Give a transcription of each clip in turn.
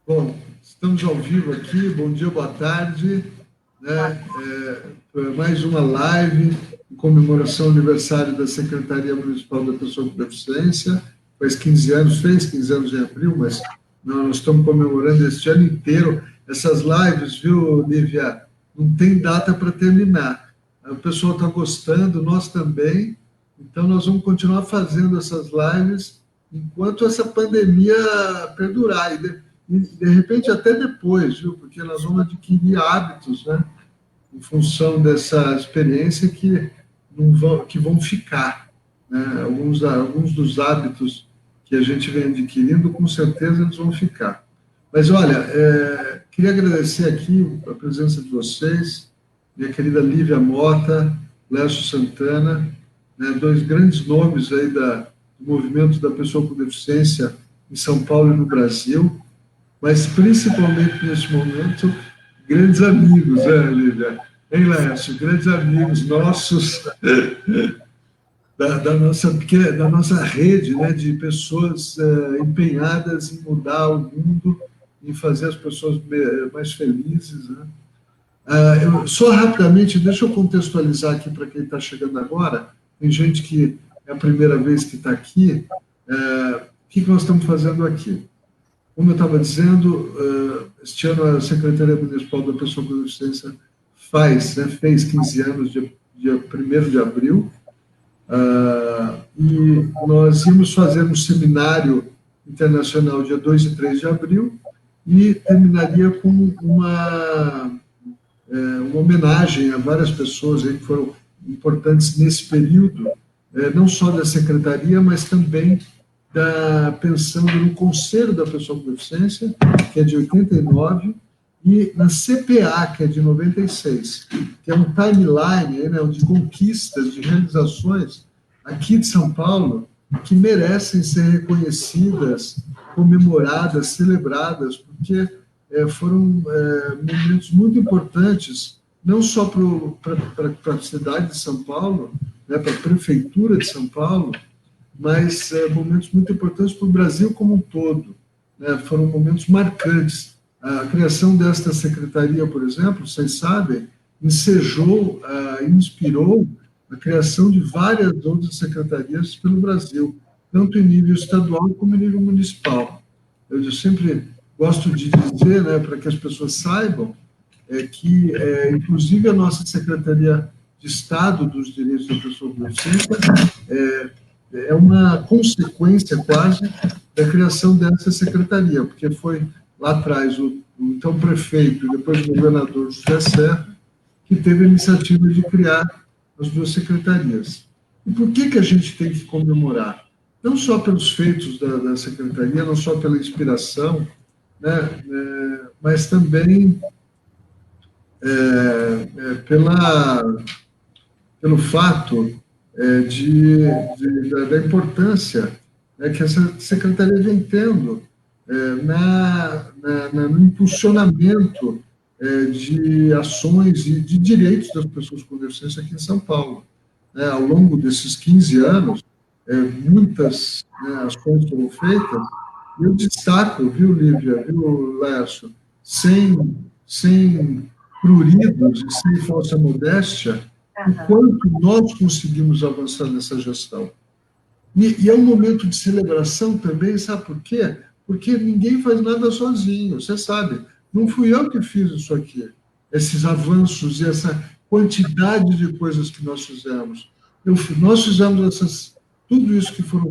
Bom, estamos ao vivo aqui, bom dia, boa tarde, né? Mais uma live em comemoração ao aniversário da Secretaria Municipal da Pessoa com Deficiência. Faz 15 anos, fez 15 anos em abril, mas nós estamos comemorando este ano inteiro. Essas lives, viu, Lívia, não tem data para terminar. O pessoal está gostando, nós também, então nós vamos continuar fazendo essas lives enquanto essa pandemia perdurar. E, de repente, até depois, viu? Porque nós vamos adquirir hábitos, né? Em função dessa experiência que vão ficar. Né? Alguns dos hábitos que a gente vem adquirindo, com certeza, eles vão ficar. Mas, olha, queria agradecer aqui a presença de vocês, minha querida Lívia Mota, Lécio Santana, né? Dois grandes nomes aí do movimento da pessoa com deficiência em São Paulo e no Brasil, mas principalmente nesse momento, grandes amigos, né, Lívia? Hein, Lécio? Grandes amigos nossos da nossa rede, né, de pessoas empenhadas em mudar o mundo, em fazer as pessoas mais felizes, né? Só rapidamente, deixa eu contextualizar aqui para quem está chegando agora. Tem gente que é a primeira vez que está aqui. O que nós estamos fazendo aqui? Como eu estava dizendo, este ano a Secretaria Municipal da Pessoa com Deficiência fez 15 anos, dia 1º de abril, e nós íamos fazer um seminário internacional dia 2 e 3 de abril, e terminaria com uma homenagem a várias pessoas aí que foram importantes nesse período, não só da Secretaria, mas também pensando no Conselho da Pessoa com Deficiência, que é de 89, e na CPA, que é de 96, que é um timeline aí, né, de conquistas, de realizações aqui de São Paulo, que merecem ser reconhecidas, comemoradas, celebradas, porque foram momentos muito importantes, não só para a cidade de São Paulo, né, para a Prefeitura de São Paulo, mas momentos muito importantes para o Brasil como um todo, né? Foram momentos marcantes. A criação desta secretaria, por exemplo, vocês sabem, ensejou, inspirou a criação de várias outras secretarias pelo Brasil, tanto em nível estadual como em nível municipal. Eu sempre gosto de dizer, né, para que as pessoas saibam, que, inclusive, a nossa Secretaria de Estado dos Direitos da Pessoa com Deficiência é uma consequência quase da criação dessa secretaria, porque foi lá atrás o então prefeito e depois o governador José Serra que teve a iniciativa de criar as duas secretarias. E por que a gente tem que comemorar? Não só pelos feitos da secretaria, não só pela inspiração, né, mas também pelo fato da importância que essa secretaria vem tendo no impulsionamento de ações e de direitos das pessoas com deficiência aqui em São Paulo. Ao longo desses 15 anos, muitas ações foram feitas, e eu destaco, viu, Lívia, viu, Lécio, sem pruridos e sem falsa modéstia, o quanto nós conseguimos avançar nessa gestão. E é um momento de celebração também, sabe por quê? Porque ninguém faz nada sozinho, você sabe. Não fui eu que fiz isso aqui, esses avanços e essa quantidade de coisas que nós fizemos. Nós fizemos tudo isso que foi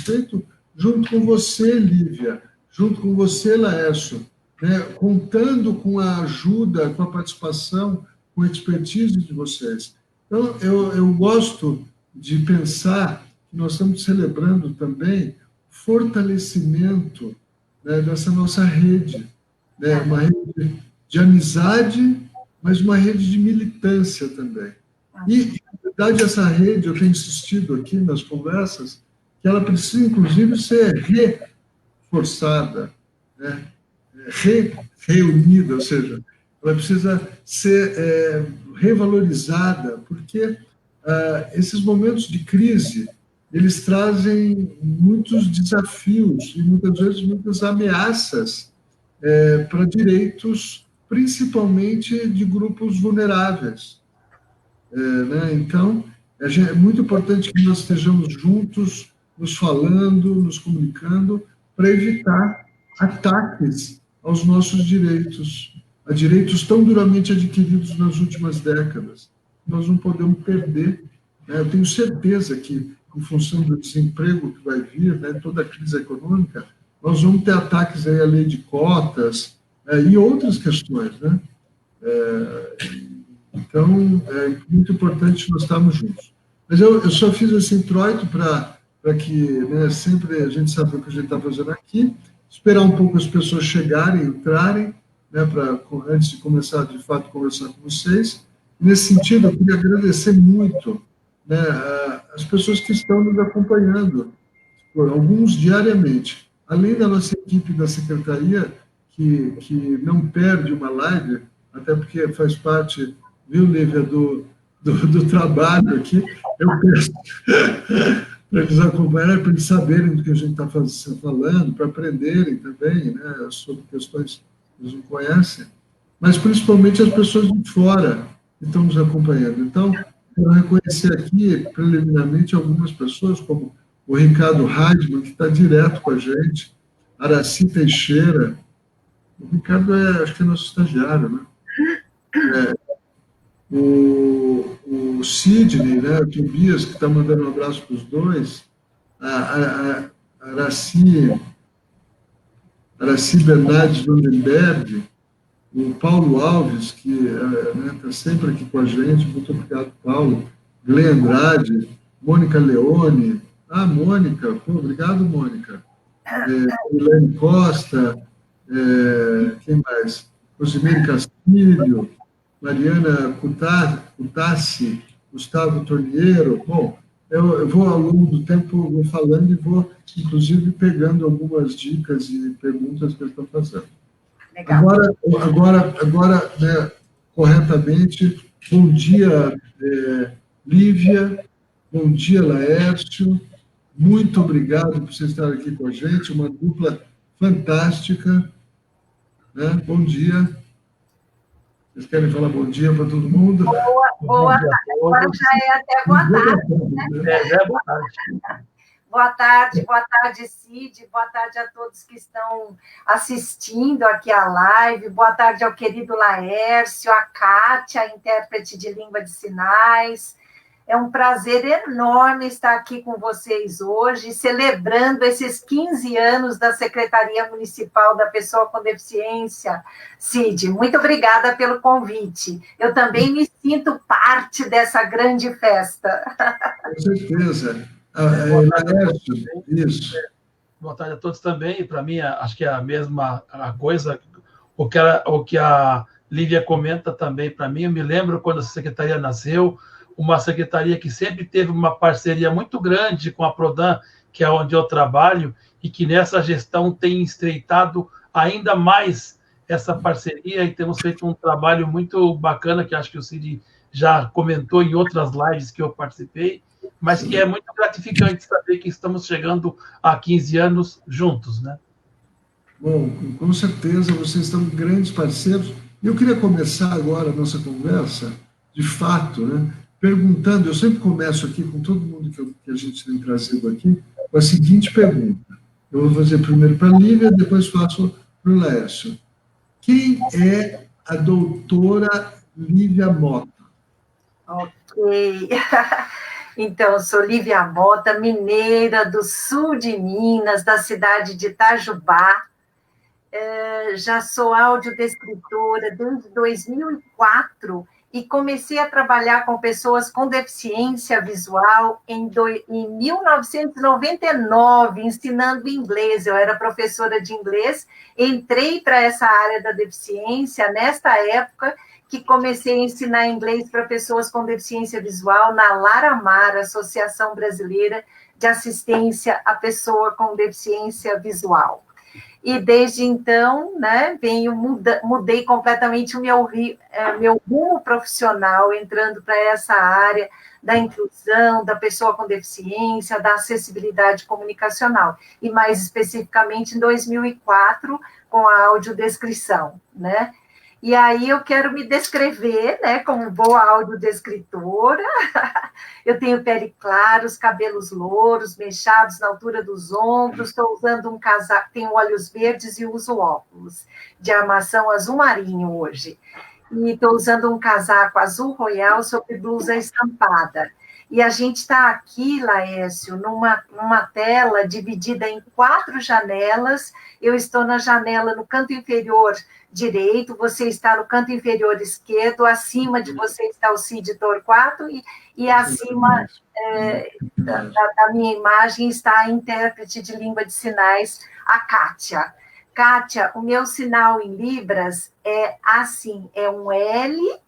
feito junto com você, Lívia, junto com você, Laércio, né? Contando com a ajuda, com a participação, com a expertise de vocês. Então, eu gosto de pensar que nós estamos celebrando também fortalecimento, né, dessa nossa rede, né, uma rede de amizade, mas uma rede de militância também. E, na verdade, essa rede, eu tenho insistido aqui nas conversas, que ela precisa, inclusive, ser reforçada, né, reunida, ou seja, ela precisa ser revalorizada, porque esses momentos de crise, eles trazem muitos desafios e, muitas vezes, muitas ameaças para direitos, principalmente de grupos vulneráveis. Né? Então, é muito importante que nós estejamos juntos, nos falando, nos comunicando, para evitar ataques aos nossos direitos, a direitos tão duramente adquiridos nas últimas décadas. Nós não podemos perder. Né? Eu tenho certeza que, em função do desemprego que vai vir, né, toda a crise econômica, nós vamos ter ataques aí à lei de cotas e outras questões, né? Então, é muito importante nós estarmos juntos. Mas eu só fiz esse introito para que, né, sempre a gente sabe o que a gente está fazendo aqui, esperar um pouco as pessoas chegarem, entrarem, né, antes de começar, de fato, conversar com vocês. Nesse sentido, eu queria agradecer muito, né, as pessoas que estão nos acompanhando, alguns diariamente. Além da nossa equipe da Secretaria, que não perde uma live, até porque faz parte, viu, Lívia, do trabalho aqui, eu peço para eles acompanharem, para eles saberem do que a gente está falando, para aprenderem também, né, sobre questões que eles não conhecem, mas principalmente as pessoas de fora que estão nos acompanhando. Então, quero reconhecer aqui, preliminarmente, algumas pessoas, como o Ricardo Heidmann, que está direto com a gente, Araci Teixeira, o Ricardo acho que é nosso estagiário, né? O Sidney, né, o Tobias, que está mandando um abraço para os dois, a Araci Bernardes Vandenberg, o Paulo Alves, que está sempre aqui com a gente, muito obrigado, Paulo, Glenn Andrade, Mônica Leone, Mônica, obrigado, Mônica, Helene Costa, quem mais? Rosimeire Castilho, Mariana Cutassi, Gustavo Torniero. Bom, eu vou, ao longo do tempo, vou falando e vou, inclusive, pegando algumas dicas e perguntas que eu estou fazendo. Legal. Agora, né, corretamente, bom dia, Lívia, bom dia, Laércio, muito obrigado por vocês estarem aqui com a gente, uma dupla fantástica, né? Bom dia. Vocês querem falar bom dia para todo mundo? Boa tarde. Agora já é até boa tarde. Né? Boa tarde, Cid. Boa tarde a todos que estão assistindo aqui a live. Boa tarde ao querido Laércio, a Kátia, intérprete de língua de sinais. É um prazer enorme estar aqui com vocês hoje, celebrando esses 15 anos da Secretaria Municipal da Pessoa com Deficiência. Cid, muito obrigada pelo convite. Eu também me sinto parte dessa grande festa. Com certeza. Isso. Boa tarde a todos também. E para mim, acho que é a mesma coisa. O que a Lívia comenta também para mim. Eu me lembro quando a Secretaria nasceu, uma secretaria que sempre teve uma parceria muito grande com a Prodan, que é onde eu trabalho, e que nessa gestão tem estreitado ainda mais essa parceria, e temos feito um trabalho muito bacana, que acho que o Cid já comentou em outras lives que eu participei, mas que é muito gratificante saber que estamos chegando a 15 anos juntos, né? Bom, com certeza, vocês estão grandes parceiros. Eu queria começar agora a nossa conversa, de fato, né, perguntando, eu sempre começo aqui com todo mundo que a gente tem trazido aqui, com a seguinte pergunta. Eu vou fazer primeiro para a Lívia, depois faço para o Laércio. Quem é a doutora Lívia Mota? Ok. Então, eu sou Lívia Mota, mineira do sul de Minas, da cidade de Itajubá. Já sou audiodescritora desde 2004 e comecei a trabalhar com pessoas com deficiência visual em 1999, ensinando inglês. Eu era professora de inglês, entrei para essa área da deficiência nesta época que comecei a ensinar inglês para pessoas com deficiência visual na Laramar, Associação Brasileira de Assistência à Pessoa com Deficiência Visual. E desde então, né, mudei completamente o meu rumo profissional, entrando para essa área da inclusão, da pessoa com deficiência, da acessibilidade comunicacional, e mais especificamente em 2004, com a audiodescrição, né? E aí eu quero me descrever, né, como boa audiodescritora. Eu tenho pele clara, os cabelos louros, mechados na altura dos ombros, estou usando um casaco, tenho olhos verdes e uso óculos de armação azul marinho hoje. E estou usando um casaco azul royal sobre blusa estampada. E a gente está aqui, Laércio, numa tela dividida em 4 janelas. Eu estou na janela no canto inferior direito, você está no canto inferior esquerdo, acima de você está o Cid Torquato, e acima da minha imagem está a intérprete de língua de sinais, a Kátia. Kátia, o meu sinal em Libras é assim, é um L,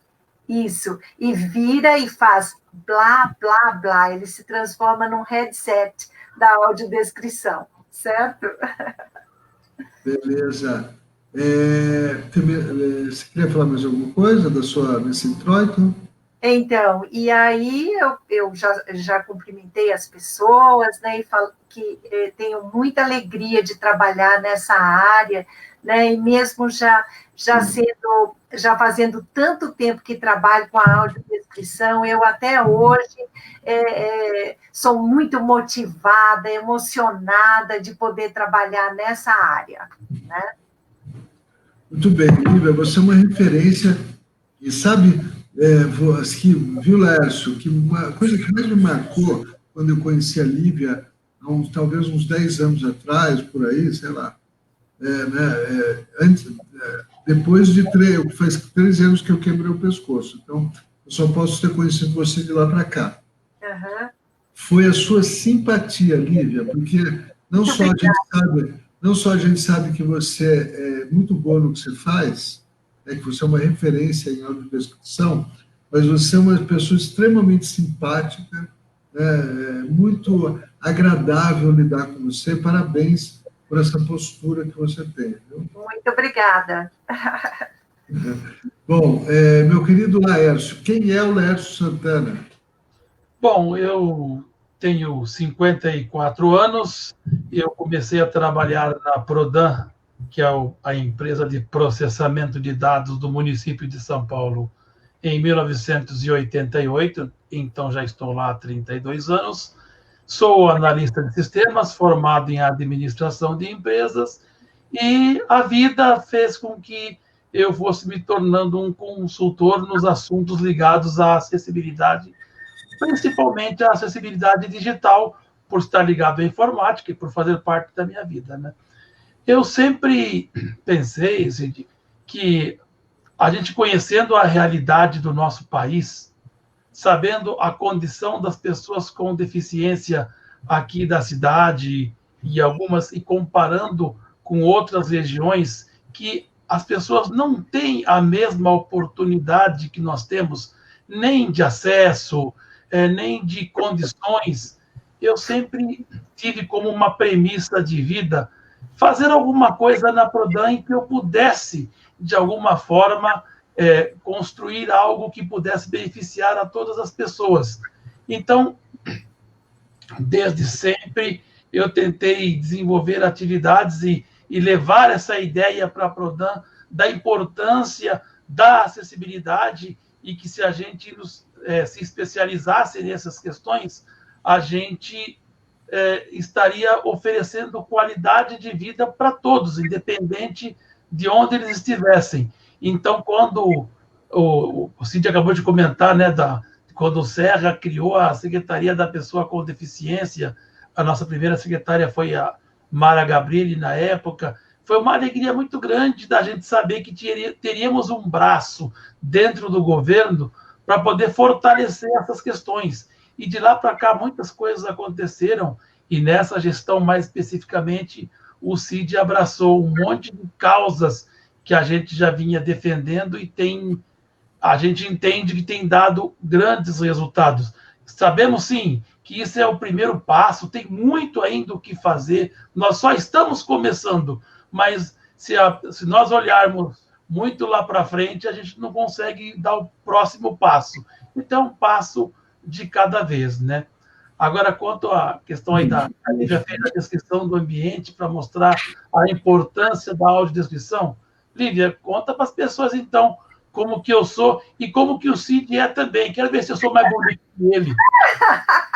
isso, e vira e faz blá, blá, blá, ele se transforma num headset da audiodescrição, certo? Beleza. Você queria falar mais alguma coisa desse introito? Então, e aí eu já cumprimentei as pessoas, né, e falo que tenho muita alegria de trabalhar nessa área, né, e mesmo já fazendo tanto tempo que trabalho com a audiodescrição, eu até hoje sou muito motivada, emocionada de poder trabalhar nessa área, né? Muito bem, Lívia, você é uma referência, e sabe, viu, Lércio, que uma coisa que mais me marcou quando eu conheci a Lívia, talvez uns 10 anos atrás, por aí, sei lá, depois de faz 13 anos que eu quebrei o pescoço, então eu só posso ter conhecido você de lá para cá. Uhum. Foi a sua simpatia, Lívia, porque não só a gente sabe que você é muito boa no que você faz, que você é uma referência em audiodescrição, mas você é uma pessoa extremamente simpática, muito agradável lidar com você. Parabéns por essa postura que você tem. Viu? Muito obrigada. Bom, meu querido Laércio, quem é o Laércio Santana? Bom, eu tenho 54 anos, eu comecei a trabalhar na Prodan, que é a empresa de processamento de dados do município de São Paulo, em 1988, então já estou lá há 32 anos. Sou analista de sistemas, formado em administração de empresas, e a vida fez com que eu fosse me tornando um consultor nos assuntos ligados à acessibilidade, principalmente a acessibilidade digital, por estar ligado à informática e por fazer parte da minha vida, né? Eu sempre pensei, Cid, que a gente conhecendo a realidade do nosso país, sabendo a condição das pessoas com deficiência aqui da cidade e comparando com outras regiões, que as pessoas não têm a mesma oportunidade que nós temos, nem de acesso, nem de condições. Eu sempre tive como uma premissa de vida fazer alguma coisa na Prodan em que eu pudesse, de alguma forma, construir algo que pudesse beneficiar a todas as pessoas. Então, desde sempre, eu tentei desenvolver atividades e levar essa ideia para a Prodan da importância da acessibilidade e que se a gente se especializasse nessas questões, a gente estaria oferecendo qualidade de vida para todos, independente de onde eles estivessem. Então, quando o Cid acabou de comentar, né, quando o Serra criou a Secretaria da Pessoa com Deficiência, a nossa primeira secretária foi a Mara Gabrilli, na época, foi uma alegria muito grande da gente saber que teríamos um braço dentro do governo para poder fortalecer essas questões. E de lá para cá, muitas coisas aconteceram, e nessa gestão, mais especificamente, o Cid abraçou um monte de causas que a gente já vinha defendendo e a gente entende que tem dado grandes resultados. Sabemos, sim, que isso é o primeiro passo, tem muito ainda o que fazer, nós só estamos começando, mas se nós olharmos muito lá para frente, a gente não consegue dar o próximo passo. Então, um passo de cada vez, né? Agora, quanto à questão aí a Lívia fez a descrição do ambiente para mostrar a importância da audiodescrição. Lívia, conta para as pessoas, então, como que eu sou e como que o Cid é também. Quero ver se eu sou mais bonito que ele.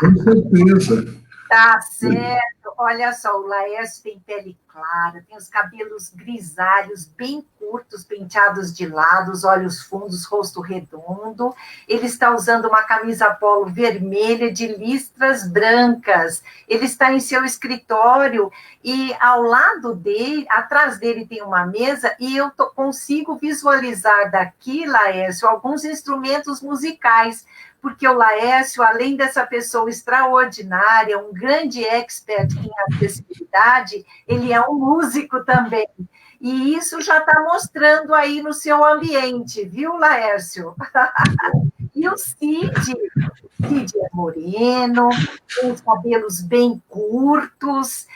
Com certeza. Tá certo. Olha só, o Laércio tem pele clara, tem os cabelos grisalhos, bem curtos, penteados de lado, os olhos fundos, rosto redondo. Ele está usando uma camisa polo vermelha de listras brancas. Ele está em seu escritório e ao lado dele, atrás dele tem uma mesa e eu consigo visualizar daqui, Laércio, alguns instrumentos musicais, porque o Laércio, além dessa pessoa extraordinária, um grande expert em acessibilidade, ele é um músico também. E isso já está mostrando aí no seu ambiente, viu, Laércio? E o Cid é moreno, com os cabelos bem curtos,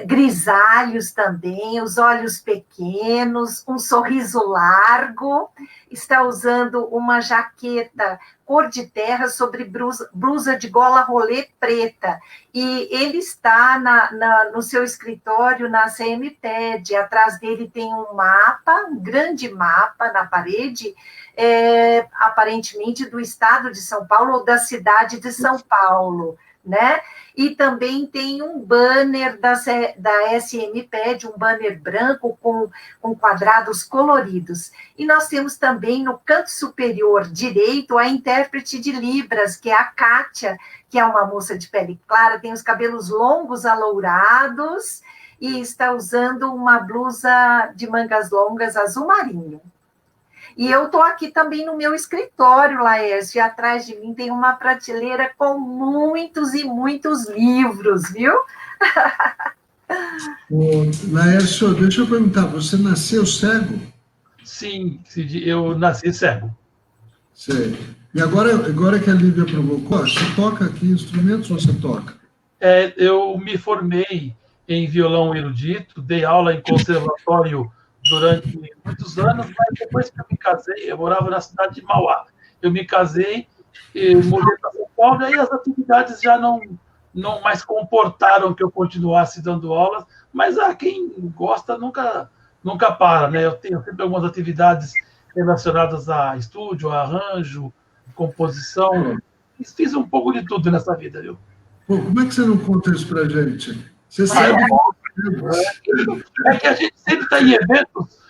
grisalhos também, os olhos pequenos, um sorriso largo, está usando uma jaqueta cor de terra sobre blusa de gola rolê preta. E ele está no seu escritório na CMPED. Atrás dele tem um mapa, um grande mapa na parede, aparentemente do estado de São Paulo ou da cidade de São Paulo, né? E também tem um banner da SMPED, um banner branco com quadrados coloridos. E nós temos também no canto superior direito a intérprete de Libras, que é a Kátia, que é uma moça de pele clara, tem os cabelos longos alourados e está usando uma blusa de mangas longas azul marinho. E eu estou aqui também no meu escritório, Laércio, e atrás de mim tem uma prateleira com muitos e muitos livros, viu? Laércio, deixa eu perguntar, você nasceu cego? Sim, eu nasci cego. Sei. E agora que a Lívia provocou, você toca aqui instrumentos ou você toca? Eu me formei em violão erudito, dei aula em conservatório durante muitos anos, mas depois que eu me casei, eu morava na cidade de Mauá. Eu me casei, mudei para São Paulo, e aí as atividades já não mais comportaram que eu continuasse dando aulas, mas quem gosta nunca para, né? Eu tenho sempre algumas atividades relacionadas a estúdio, a arranjo, composição. Fiz um pouco de tudo nessa vida, viu? Pô, como é que você não conta isso pra gente? Você sabe... É que a gente sempre está em eventos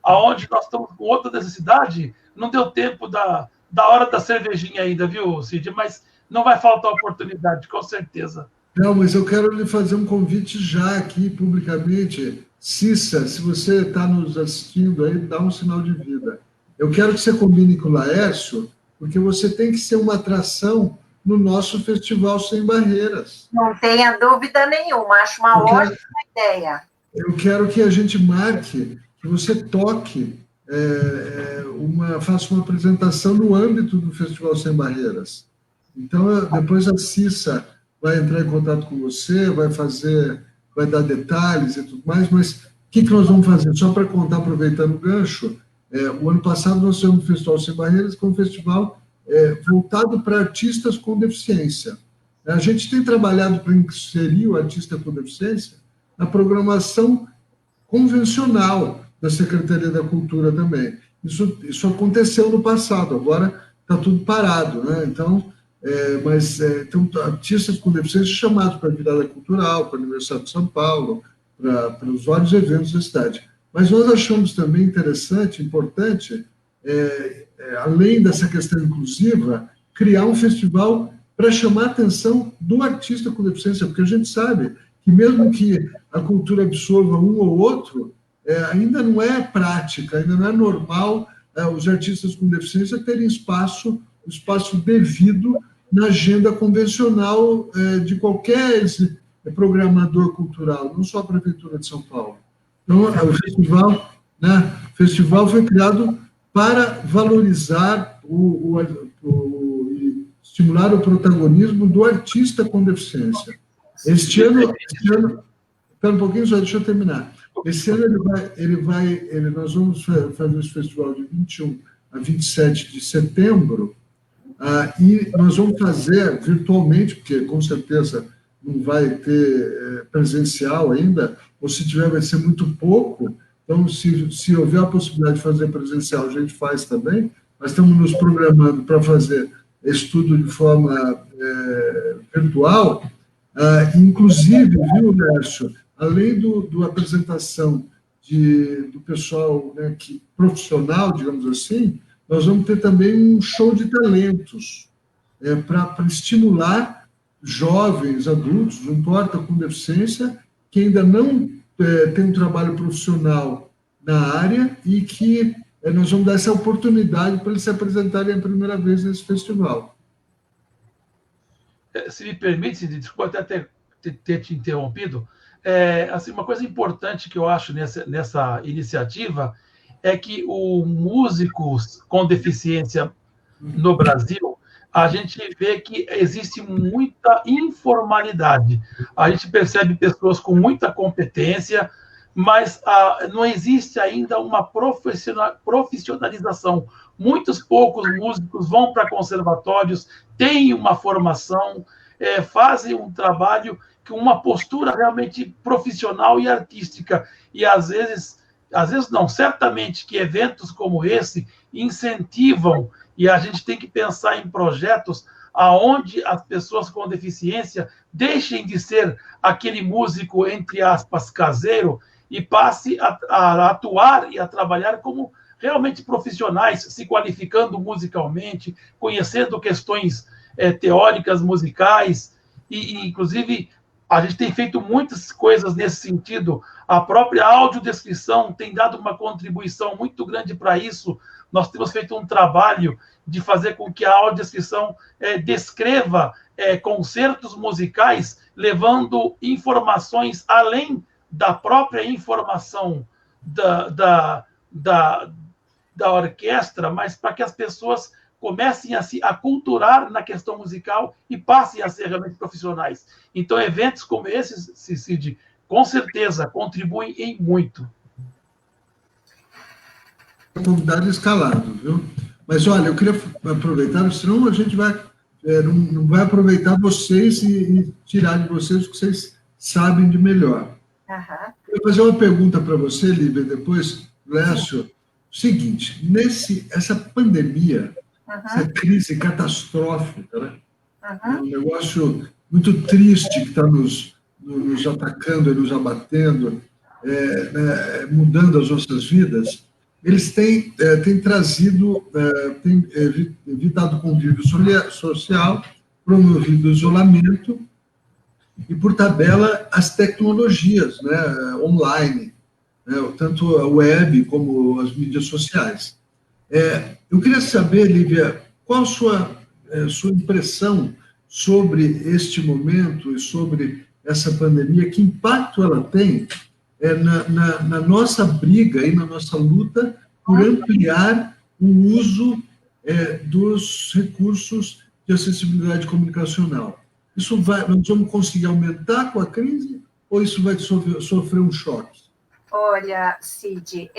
onde nós estamos com outra necessidade. Não deu tempo da hora da cervejinha ainda, viu, Cid? Mas não vai faltar oportunidade, com certeza. Não, mas eu quero lhe fazer um convite já aqui, publicamente. Cissa, se você está nos assistindo aí, dá um sinal de vida. Eu quero que você combine com o Laércio, porque você tem que ser uma atração no nosso Festival Sem Barreiras. Não tenha dúvida nenhuma, acho uma ótima ideia. Eu quero que a gente marque, que você toque, faça uma apresentação no âmbito do Festival Sem Barreiras. Então, depois a Cissa vai entrar em contato com você, vai dar detalhes e tudo mais, mas o que nós vamos fazer? Só para contar, aproveitando o gancho, o ano passado nós tivemos o Festival Sem Barreiras, que é um festival voltado para artistas com deficiência. A gente tem trabalhado para inserir o artista com deficiência na programação convencional da Secretaria da Cultura também. Isso aconteceu no passado, agora está tudo parado, né? Então, então, artistas com deficiência chamados para a virada cultural, para a Universidade de São Paulo, para os vários eventos da cidade. Mas nós achamos também interessante, importante, além dessa questão inclusiva, criar um festival para chamar a atenção do artista com deficiência, porque a gente sabe que mesmo que a cultura absorva um ou outro, ainda não é prática, ainda não é normal os artistas com deficiência terem espaço devido na agenda convencional de qualquer programador cultural, não só a Prefeitura de São Paulo. Então, o festival foi criado para valorizar e estimular o protagonismo do artista com deficiência. Este ano, Espera um pouquinho só, deixa eu terminar. Esse ano nós vamos fazer esse festival de 21 a 27 de setembro, e nós vamos fazer virtualmente, porque com certeza não vai ter presencial ainda, ou se tiver vai ser muito pouco. Então, se houver a possibilidade de fazer presencial, a gente faz também. Nós estamos nos programando para fazer estudo de forma virtual, inclusive, viu, Lércio, além da apresentação do pessoal, né, profissional, digamos assim, nós vamos ter também um show de talentos para estimular jovens, adultos, não importa, com deficiência, que ainda não tem um trabalho profissional na área e que nós vamos dar essa oportunidade para eles se apresentarem a primeira vez nesse festival. Se me permite, desculpa até ter te interrompido, assim, uma coisa importante que eu acho nessa iniciativa é que os músicos com deficiência no Brasil, a gente vê que existe muita informalidade. A gente percebe pessoas com muita competência, mas não existe ainda uma profissionalização. Muitos poucos músicos vão para conservatórios, têm uma formação, fazem um trabalho com uma postura realmente profissional e artística. E às vezes não, certamente que eventos como esse incentivam, e a gente tem que pensar em projetos aonde as pessoas com deficiência deixem de ser aquele músico, entre aspas, caseiro, e passe a atuar e a trabalhar como realmente profissionais, se qualificando musicalmente, conhecendo questões teóricas musicais, e inclusive a gente tem feito muitas coisas nesse sentido. A própria audiodescrição tem dado uma contribuição muito grande para isso. Nós temos feito um trabalho de fazer com que a audiodescrição descreva concertos musicais, levando informações além da própria informação da orquestra, mas para que as pessoas comecem a se aculturar na questão musical e passem a ser realmente profissionais. Então, eventos como esses, Cid, com certeza contribuem em muito. Convidado escalado, viu? Mas, olha, eu queria aproveitar, senão a gente não vai aproveitar vocês e tirar de vocês o que vocês sabem de melhor. Uhum. Eu vou fazer uma pergunta para você, Lívia, depois, Lécio. Seguinte, essa pandemia, essa crise catastrófica, né? É um negócio muito triste que está nos atacando e nos abatendo, mudando as nossas vidas. Eles têm trazido, têm evitado o convívio social, promovido o isolamento e, por tabela, as tecnologias, né, online, né, tanto a web como as mídias sociais. Eu queria saber, Lívia, qual a sua impressão sobre este momento e sobre essa pandemia, que impacto ela tem na nossa briga e na nossa luta por ampliar o uso dos recursos de acessibilidade comunicacional. Nós vamos conseguir aumentar com a crise ou isso vai sofrer um choque? Olha, Cid,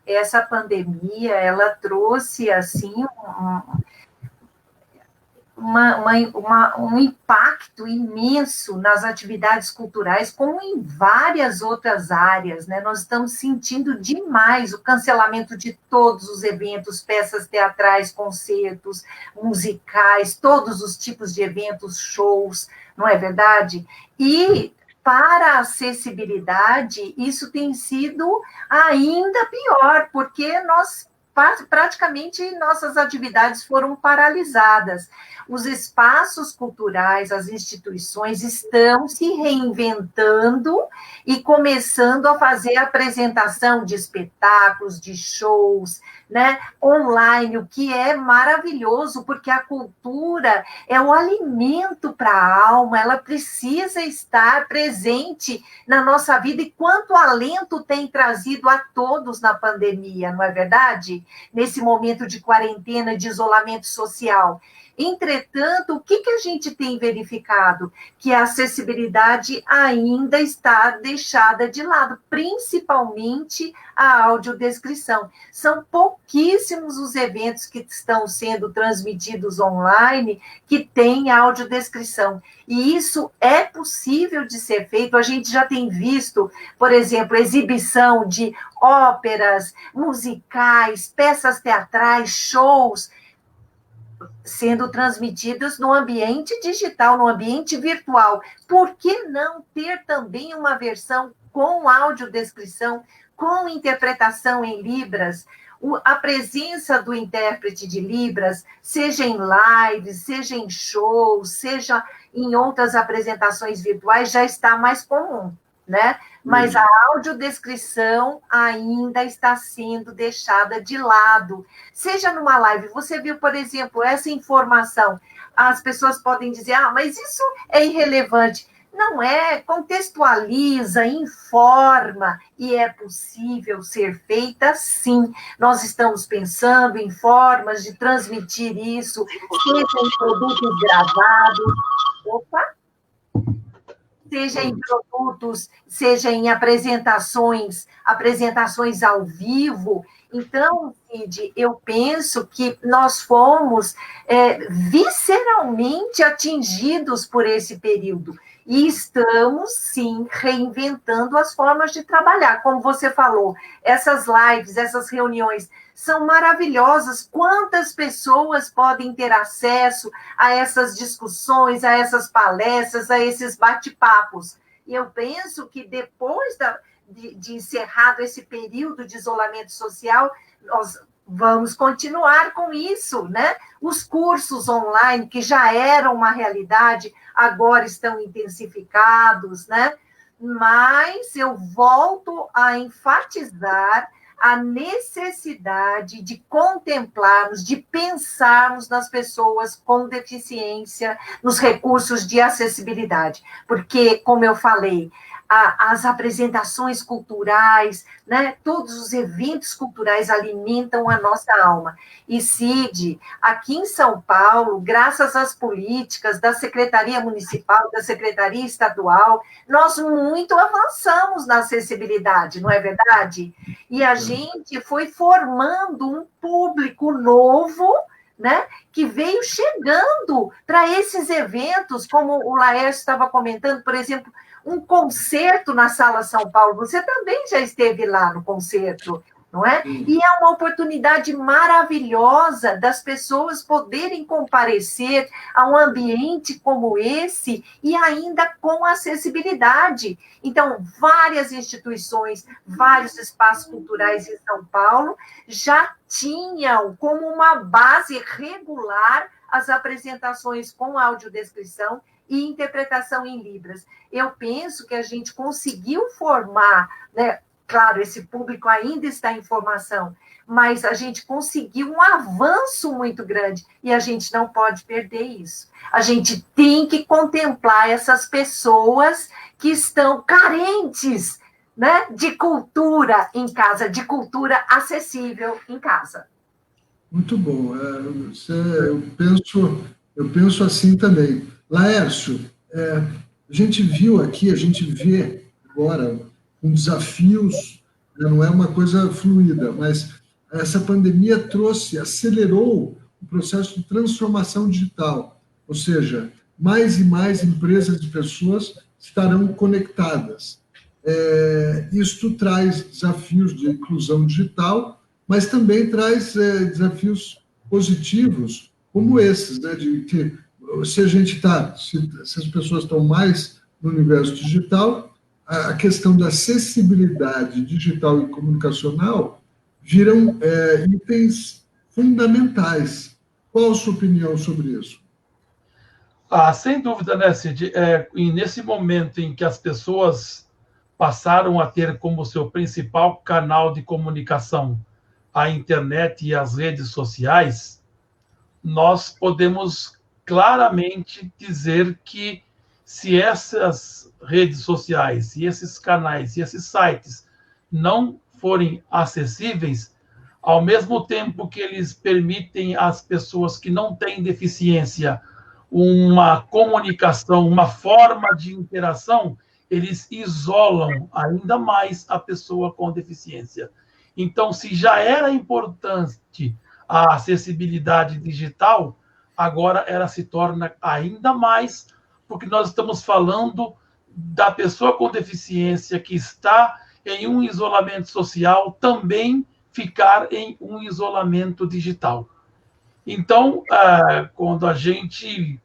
essa pandemia, ela trouxe, assim, um impacto imenso nas atividades culturais, como em várias outras áreas, né? Nós estamos sentindo demais o cancelamento de todos os eventos, peças teatrais, concertos, musicais, todos os tipos de eventos, shows, não é verdade? E para a acessibilidade, isso tem sido ainda pior, porque praticamente nossas atividades foram paralisadas. Os espaços culturais, as instituições estão se reinventando e começando a fazer apresentação de espetáculos, de shows, né, online, o que é maravilhoso, porque a cultura é o alimento para a alma, ela precisa estar presente na nossa vida, e quanto alento tem trazido a todos na pandemia, não é verdade? Nesse momento de quarentena, de isolamento social. Entretanto, o que a gente tem verificado? Que a acessibilidade ainda está deixada de lado, principalmente a audiodescrição. São pouquíssimos os eventos que estão sendo transmitidos online que têm audiodescrição. E isso é possível de ser feito. A gente já tem visto, por exemplo, exibição de óperas, musicais, peças teatrais, shows, sendo transmitidos no ambiente digital, no ambiente virtual. Por que não ter também uma versão com audiodescrição, com interpretação em Libras? A presença do intérprete de Libras, seja em lives, seja em shows, seja em outras apresentações virtuais, já está mais comum, né? Mas a audiodescrição ainda está sendo deixada de lado. Seja numa live, você viu, por exemplo, essa informação, as pessoas podem dizer, mas isso é irrelevante. Não é, contextualiza, informa, e é possível ser feita sim. Nós estamos pensando em formas de transmitir isso, seja em produtos gravados, seja em produtos, seja em apresentações ao vivo. Então, Cid, eu penso que nós fomos visceralmente atingidos por esse período. E estamos, sim, reinventando as formas de trabalhar. Como você falou, essas lives, essas reuniões são maravilhosas. Quantas pessoas podem ter acesso a essas discussões, a essas palestras, a esses bate-papos? E eu penso que depois de encerrado esse período de isolamento social, nós vamos continuar com isso, né? Os cursos online, que já eram uma realidade, agora estão intensificados, né? Mas eu volto a enfatizar a necessidade de contemplarmos, de pensarmos nas pessoas com deficiência, nos recursos de acessibilidade. Porque, como eu falei, as apresentações culturais, né, todos os eventos culturais alimentam a nossa alma. E, Cid, aqui em São Paulo, graças às políticas da Secretaria Municipal, da Secretaria Estadual, nós muito avançamos na acessibilidade, não é verdade? E a gente foi formando um público novo, né, que veio chegando para esses eventos, como o Laércio estava comentando, por exemplo, um concerto na Sala São Paulo. Você também já esteve lá no concerto, não é? E é uma oportunidade maravilhosa das pessoas poderem comparecer a um ambiente como esse e ainda com acessibilidade. Então, várias instituições, vários espaços culturais em São Paulo já tinham como uma base regular as apresentações com audiodescrição e interpretação em Libras. Eu penso que a gente conseguiu formar, né? Claro, esse público ainda está em formação, mas a gente conseguiu um avanço muito grande e a gente não pode perder isso. A gente tem que contemplar essas pessoas que estão carentes, né, de cultura em casa, de cultura acessível em casa. Muito bom. Eu penso assim também. Laércio, a gente viu aqui, a gente vê agora com desafios, não é uma coisa fluida, mas essa pandemia acelerou o processo de transformação digital, ou seja, mais e mais empresas e pessoas estarão conectadas. Isto traz desafios de inclusão digital, mas também traz desafios positivos, como esses, né, de que se as pessoas estão mais no universo digital, a questão da acessibilidade digital e comunicacional viram itens fundamentais. Qual a sua opinião sobre isso? Sem dúvida, né, Cid? E nesse momento em que as pessoas passaram a ter como seu principal canal de comunicação a internet e as redes sociais, nós podemos claramente dizer que se essas redes sociais, se esses canais, se esses sites não forem acessíveis, ao mesmo tempo que eles permitem às pessoas que não têm deficiência uma comunicação, uma forma de interação, eles isolam ainda mais a pessoa com deficiência. Então, se já era importante a acessibilidade digital, agora ela se torna ainda mais, porque nós estamos falando da pessoa com deficiência que está em um isolamento social também ficar em um isolamento digital. Então, quando a gente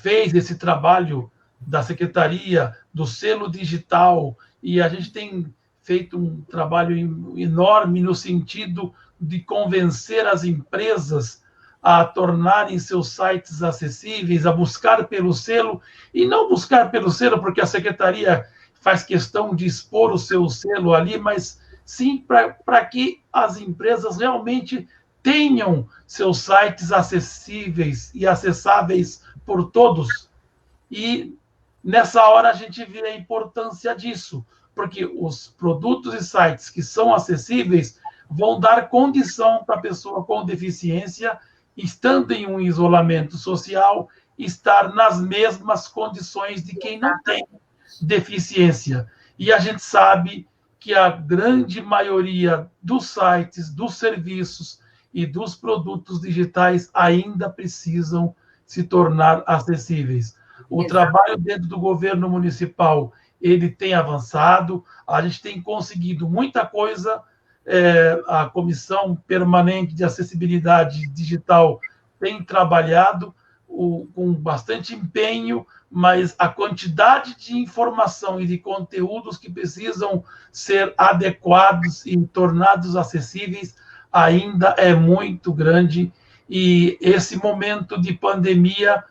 fez esse trabalho da Secretaria do Selo Digital, e a gente tem feito um trabalho enorme no sentido de convencer as empresas a tornarem seus sites acessíveis, a buscar pelo selo, e não buscar pelo selo porque a Secretaria faz questão de expor o seu selo ali, mas sim para que as empresas realmente tenham seus sites acessíveis e acessáveis por todos. E nessa hora a gente vê a importância disso, porque os produtos e sites que são acessíveis vão dar condição para a pessoa com deficiência, estando em um isolamento social, estar nas mesmas condições de quem não tem deficiência. E a gente sabe que a grande maioria dos sites, dos serviços e dos produtos digitais ainda precisam se tornar acessíveis. O trabalho dentro do governo municipal, ele tem avançado, a gente tem conseguido muita coisa, a Comissão Permanente de Acessibilidade Digital tem trabalhado com bastante empenho, mas a quantidade de informação e de conteúdos que precisam ser adequados e tornados acessíveis ainda é muito grande, e esse momento de pandemia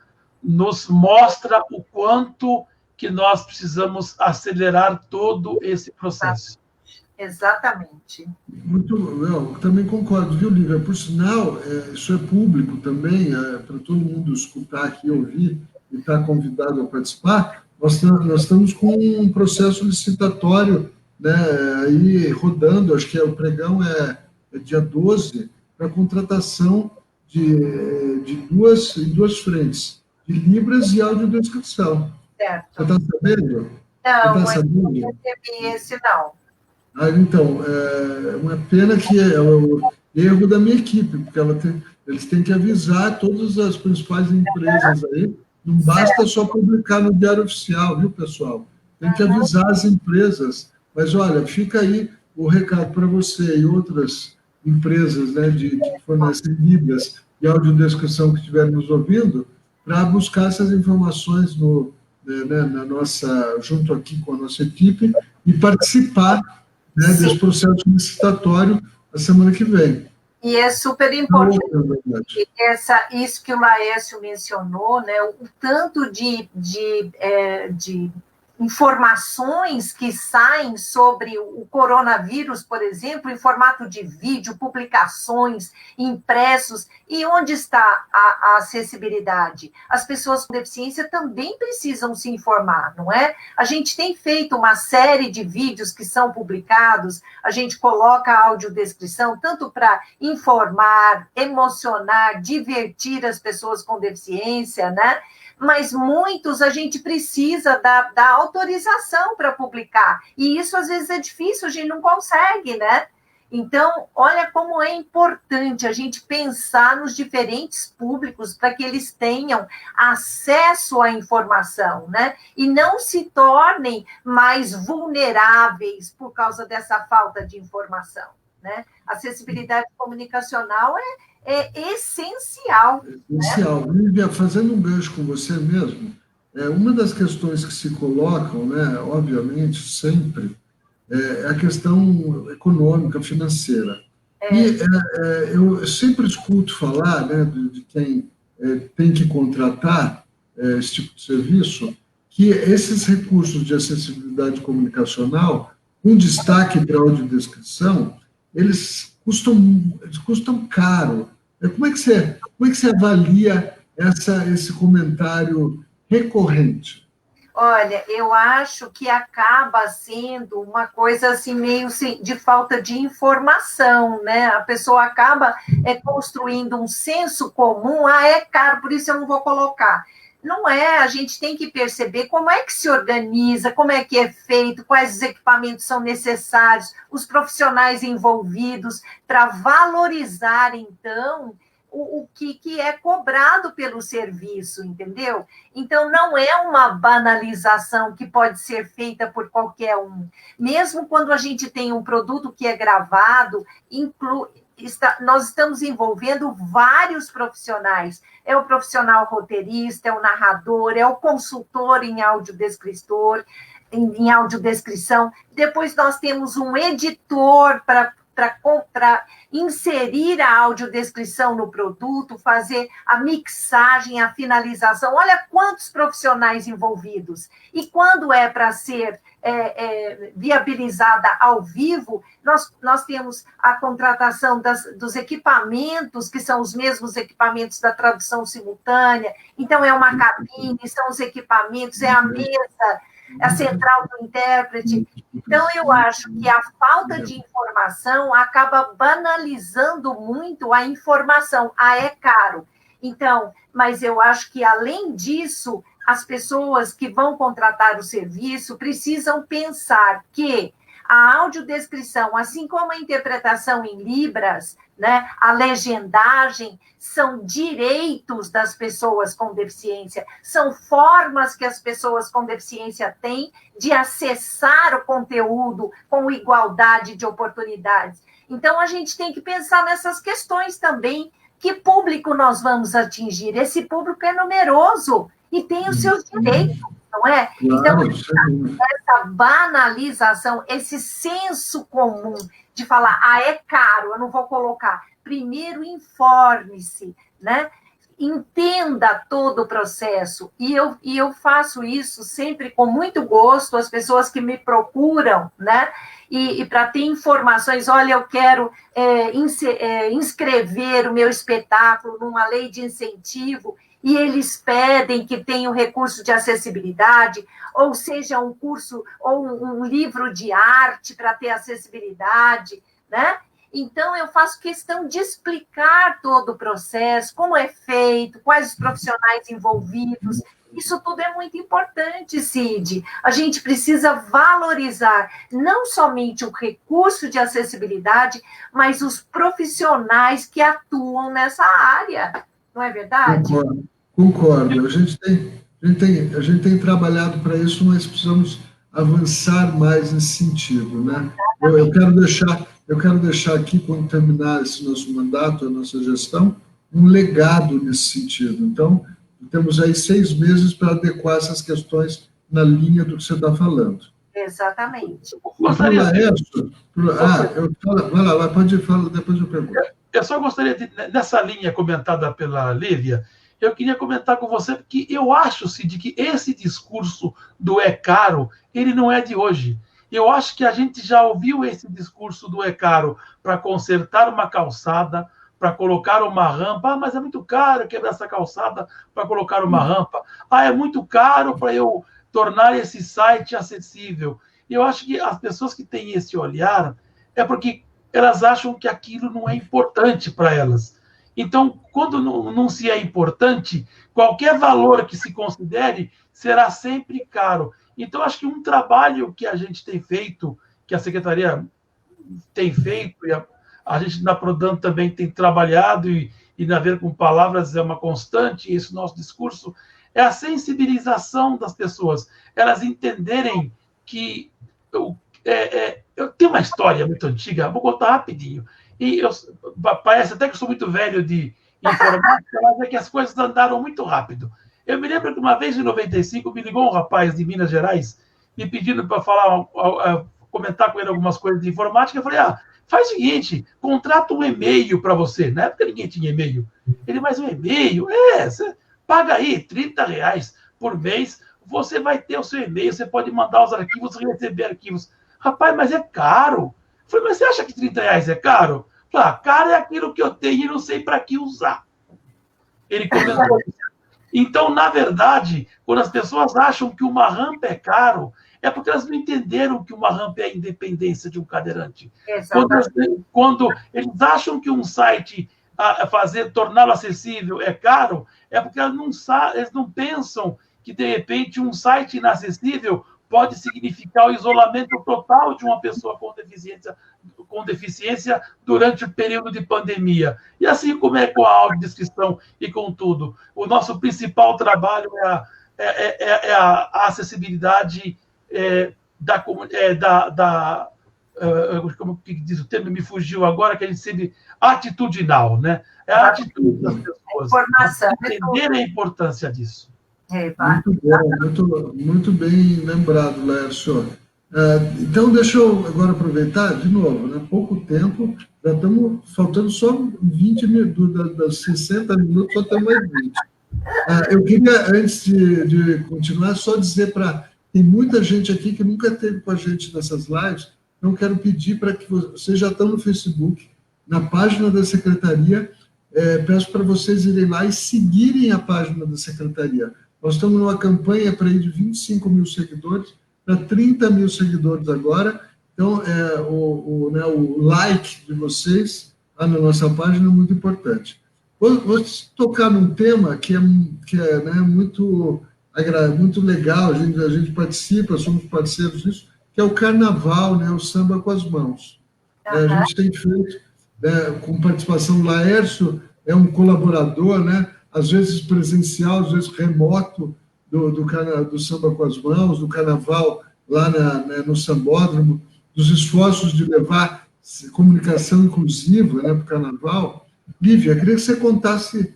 nos mostra o quanto que nós precisamos acelerar todo esse processo. Exatamente. Eu também concordo, viu, Lívia? Por sinal, isso é público também, para todo mundo escutar aqui, ouvir e estar convidado a participar. Nós estamos com um processo licitatório, né, aí rodando, acho que o pregão é dia 12, para contratação de duas frentes, de Libras e audiodescrição. Certo. Você está sabendo? Não, não recebi esse, não. Então, é uma pena que é o erro da minha equipe, porque eles têm que avisar todas as principais empresas aí, não basta só publicar no Diário Oficial, viu, pessoal? Tem que avisar as empresas. Mas, olha, fica aí o recado para você e outras empresas, né, que fornecem Libras e audiodescrição que estiverem nos ouvindo, para buscar essas informações junto aqui com a nossa equipe e participar, né, desse processo licitatório na semana que vem. E é super importante isso que o Laércio mencionou, né, o tanto de informações que saem sobre o coronavírus, por exemplo, em formato de vídeo, publicações, impressos, e onde está a acessibilidade? As pessoas com deficiência também precisam se informar, não é? A gente tem feito uma série de vídeos que são publicados, a gente coloca a audiodescrição, tanto para informar, emocionar, divertir as pessoas com deficiência, né? Mas muitos a gente precisa da autorização para publicar, e isso às vezes é difícil, a gente não consegue, né? Então, olha como é importante a gente pensar nos diferentes públicos para que eles tenham acesso à informação, né? E não se tornem mais vulneráveis por causa dessa falta de informação, né? Acessibilidade comunicacional é essencial. Essencial. Né? Lívia, fazendo um gancho com você mesmo, uma das questões que se colocam, né, obviamente, sempre, é a questão econômica, financeira. E eu sempre escuto falar, né, de quem tem que contratar esse tipo de serviço, que esses recursos de acessibilidade comunicacional, com destaque para a audiodescrição, eles custam caro. Como é que você avalia esse comentário recorrente? Olha, eu acho que acaba sendo uma coisa assim meio de falta de informação, né? A pessoa acaba construindo um senso comum, é caro, por isso eu não vou colocar. Não é, a gente tem que perceber como é que se organiza, como é que é feito, quais os equipamentos são necessários, os profissionais envolvidos, para valorizar, então, o que é cobrado pelo serviço, entendeu? Então, não é uma banalização que pode ser feita por qualquer um. Mesmo quando a gente tem um produto que é gravado, nós estamos envolvendo vários profissionais. É o profissional roteirista, é o narrador, é o consultor em audiodescritor, em audiodescrição. Depois nós temos um editor para inserir a audiodescrição no produto, fazer a mixagem, a finalização. Olha quantos profissionais envolvidos. E quando é para ser viabilizada ao vivo, nós temos a contratação dos equipamentos, que são os mesmos equipamentos da tradução simultânea. Então, é uma cabine, são os equipamentos, é a mesa, a central do intérprete. Então, eu acho que a falta de informação acaba banalizando muito a informação. É caro. Então, mas eu acho que, além disso, as pessoas que vão contratar o serviço precisam pensar que a audiodescrição, assim como a interpretação em Libras, né, a legendagem, são direitos das pessoas com deficiência, são formas que as pessoas com deficiência têm de acessar o conteúdo com igualdade de oportunidades. Então, a gente tem que pensar nessas questões também. Que público nós vamos atingir? Esse público é numeroso e tem os seus direitos, não é? Então, essa banalização, esse senso comum de falar, é caro, eu não vou colocar. Primeiro, informe-se, né? Entenda todo o processo. E eu faço isso sempre com muito gosto, as pessoas que me procuram, né? E para ter informações, olha, eu quero inscrever o meu espetáculo numa lei de incentivo, e eles pedem que tenha um recurso de acessibilidade, ou seja, um curso ou um livro de arte para ter acessibilidade, né? Então, eu faço questão de explicar todo o processo, como é feito, quais os profissionais envolvidos. Isso tudo é muito importante, Cid. A gente precisa valorizar não somente o recurso de acessibilidade, mas os profissionais que atuam nessa área. Não é verdade? Concordo. A gente tem trabalhado para isso, mas precisamos avançar mais nesse sentido, né? Eu quero deixar aqui, quando terminar esse nosso mandato, a nossa gestão, um legado nesse sentido. Então, temos aí 6 meses para adequar essas questões na linha do que você está falando. Exatamente. Vai lá, pode falar, depois eu pergunto. Eu só gostaria de, nessa linha comentada pela Lívia, eu queria comentar com você, porque eu acho, Cid, que esse discurso do é caro, ele não é de hoje. Eu acho que a gente já ouviu esse discurso do é caro para consertar uma calçada, para colocar uma rampa. Mas é muito caro quebrar essa calçada para colocar uma rampa. É muito caro para eu tornar esse site acessível. Eu acho que as pessoas que têm esse olhar é porque elas acham que aquilo não é importante para elas. Então, quando não se é importante, qualquer valor que se considere será sempre caro. Então, acho que um trabalho que a gente tem feito, que a Secretaria tem feito, e a gente na Prodan também tem trabalhado, e na Ver com Palavras é uma constante, esse nosso discurso, é a sensibilização das pessoas, elas entenderem que... Eu tenho uma história muito antiga, vou contar rapidinho. E parece até que eu sou muito velho de informática, mas é que as coisas andaram muito rápido. Eu me lembro que uma vez, em 95, me ligou um rapaz de Minas Gerais, me pedindo para comentar com ele algumas coisas de informática. Eu falei, faz o seguinte, contrata um e-mail para você. Na época ninguém tinha e-mail. Ele, mas um e-mail? Você paga aí R$30 por mês, você vai ter o seu e-mail, você pode mandar os arquivos, receber arquivos. Rapaz, mas é caro. Eu falei, mas você acha que R$30 é caro? Eu falei, caro é aquilo que eu tenho e não sei para que usar. Ele comentou isso. Então, na verdade, quando as pessoas acham que uma rampa é caro, é porque elas não entenderam que uma rampa é a independência de um cadeirante. Quando eles acham que um site torná-lo acessível é caro, é porque eles não pensam que, de repente, um site inacessível pode significar o isolamento total de uma pessoa com deficiência durante o período de pandemia. E assim como é com a audiodescrição e com tudo. O nosso principal trabalho é a acessibilidade como que diz o termo, me fugiu agora, que a gente sempre... atitudinal, né? É a atitude das pessoas. Entenderem a importância disso. Muito bom, muito bem lembrado, Laércio. Então, deixa eu agora aproveitar, de novo, né? Pouco tempo, já estamos faltando só 20 minutos, das 60 minutos, só tem mais 20. Eu queria, antes de continuar, só dizer tem muita gente aqui que nunca esteve com a gente nessas lives, então quero pedir para que vocês já estão no Facebook, na página da Secretaria, peço para vocês irem lá e seguirem a página da Secretaria. Nós estamos numa campanha para ir de 25 mil seguidores para 30 mil seguidores agora. Então, o like de vocês na nossa página é muito importante. Vou tocar num tema que é muito legal, a gente participa, somos parceiros disso, que é o carnaval, né, o samba com as mãos. A gente tem feito, com participação, o Laércio é um colaborador, né, às vezes presencial, às vezes remoto, do samba com as mãos, do carnaval lá no Sambódromo, dos esforços de levar comunicação inclusiva, né, para o carnaval. Lívia, queria que você contasse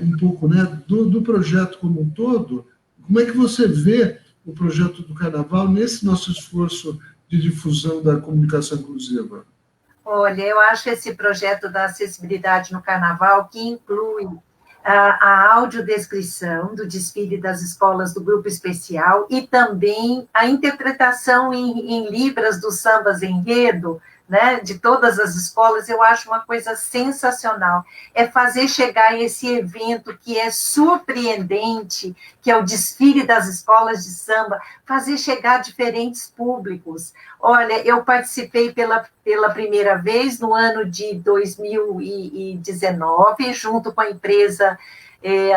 um pouco, né, do projeto como um todo. Como é que você vê o projeto do carnaval nesse nosso esforço de difusão da comunicação inclusiva? Olha, eu acho esse projeto da acessibilidade no carnaval, que inclui a audiodescrição do desfile das escolas do grupo especial e também a interpretação em libras dos sambas enredo, né, de todas as escolas, eu acho uma coisa sensacional. É fazer chegar esse evento que é surpreendente, que é o desfile das escolas de samba, fazer chegar a diferentes públicos. Olha, eu participei pela primeira vez no ano de 2019, junto com a empresa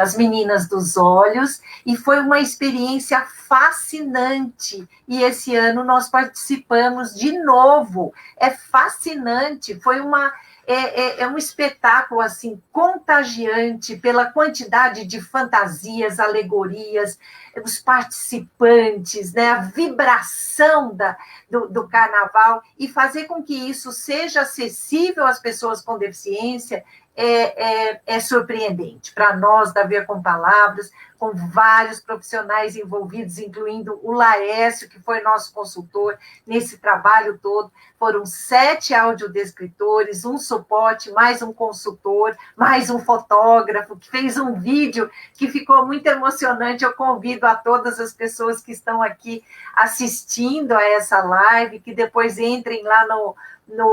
As Meninas dos Olhos, e foi uma experiência fascinante, e esse ano nós participamos de novo, é fascinante, foi um espetáculo assim contagiante pela quantidade de fantasias, alegorias, os participantes, né, a vibração do carnaval, e fazer com que isso seja acessível às pessoas com deficiência é surpreendente. Para nós, da Ver com Palavras, com vários profissionais envolvidos, incluindo o Laércio, que foi nosso consultor nesse trabalho todo. Foram 7 audiodescritores, um suporte, mais um consultor, mais um fotógrafo, que fez um vídeo que ficou muito emocionante. Eu convido a todas as pessoas que estão aqui assistindo a essa live, que depois entrem lá no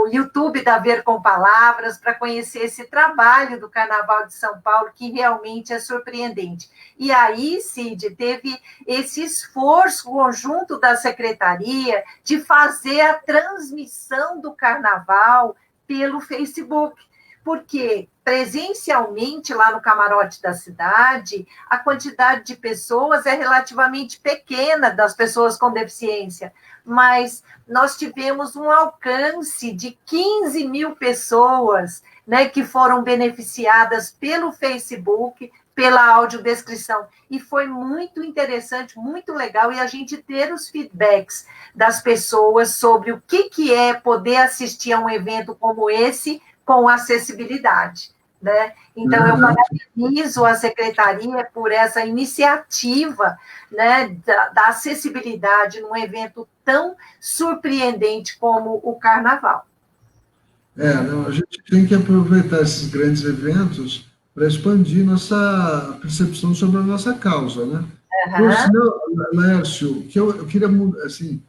YouTube da Ver com Palavras, para conhecer esse trabalho do Carnaval de São Paulo, que realmente é surpreendente. E aí, Cid, teve esse esforço conjunto da Secretaria de fazer a transmissão do Carnaval pelo Facebook, porque presencialmente, lá no camarote da cidade, a quantidade de pessoas é relativamente pequena, das pessoas com deficiência, mas nós tivemos um alcance de 15 mil pessoas, né, que foram beneficiadas pelo Facebook, pela audiodescrição, e foi muito interessante, muito legal, e a gente ter os feedbacks das pessoas sobre o que é poder assistir a um evento como esse com acessibilidade, né? Então, eu parabenizo a Secretaria por essa iniciativa, né, da acessibilidade num evento tão surpreendente como o Carnaval. A gente tem que aproveitar esses grandes eventos para expandir nossa percepção sobre a nossa causa, né? Por sinal, Laércio, que eu queria assim,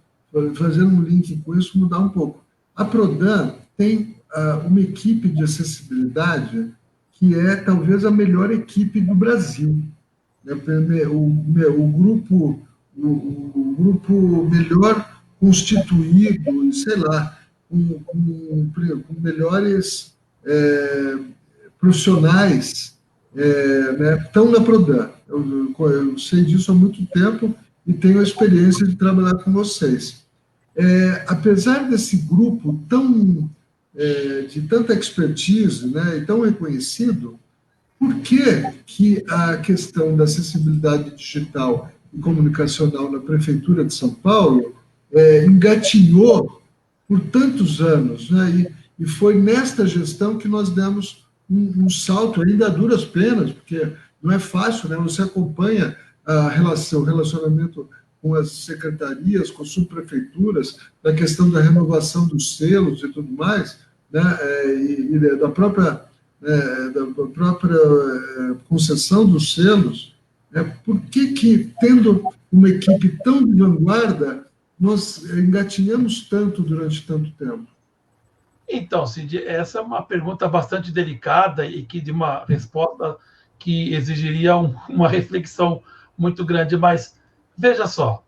fazer um link com isso, mudar um pouco. A Prodan tem uma equipe de acessibilidade que é talvez a melhor equipe do Brasil. né, o grupo melhor constituído, sei lá, com melhores profissionais, né, estão na Prodan. Eu sei disso há muito tempo e tenho a experiência de trabalhar com vocês. Apesar desse grupo de tanta expertise, né, e tão reconhecido, por que a questão da acessibilidade digital e comunicacional na Prefeitura de São Paulo engatinhou por tantos anos, né? E foi nesta gestão que nós demos um salto, ainda a duras penas, porque não é fácil, né? Você acompanha o relacionamento com as secretarias, com as subprefeituras, da questão da renovação dos selos e tudo mais, né? E da própria concessão dos selos, né? Por que, tendo uma equipe tão de vanguarda, nós engatinhamos tanto durante tanto tempo? Então, Cid, essa é uma pergunta bastante delicada e que de uma resposta que exigiria uma reflexão muito grande, mas veja só,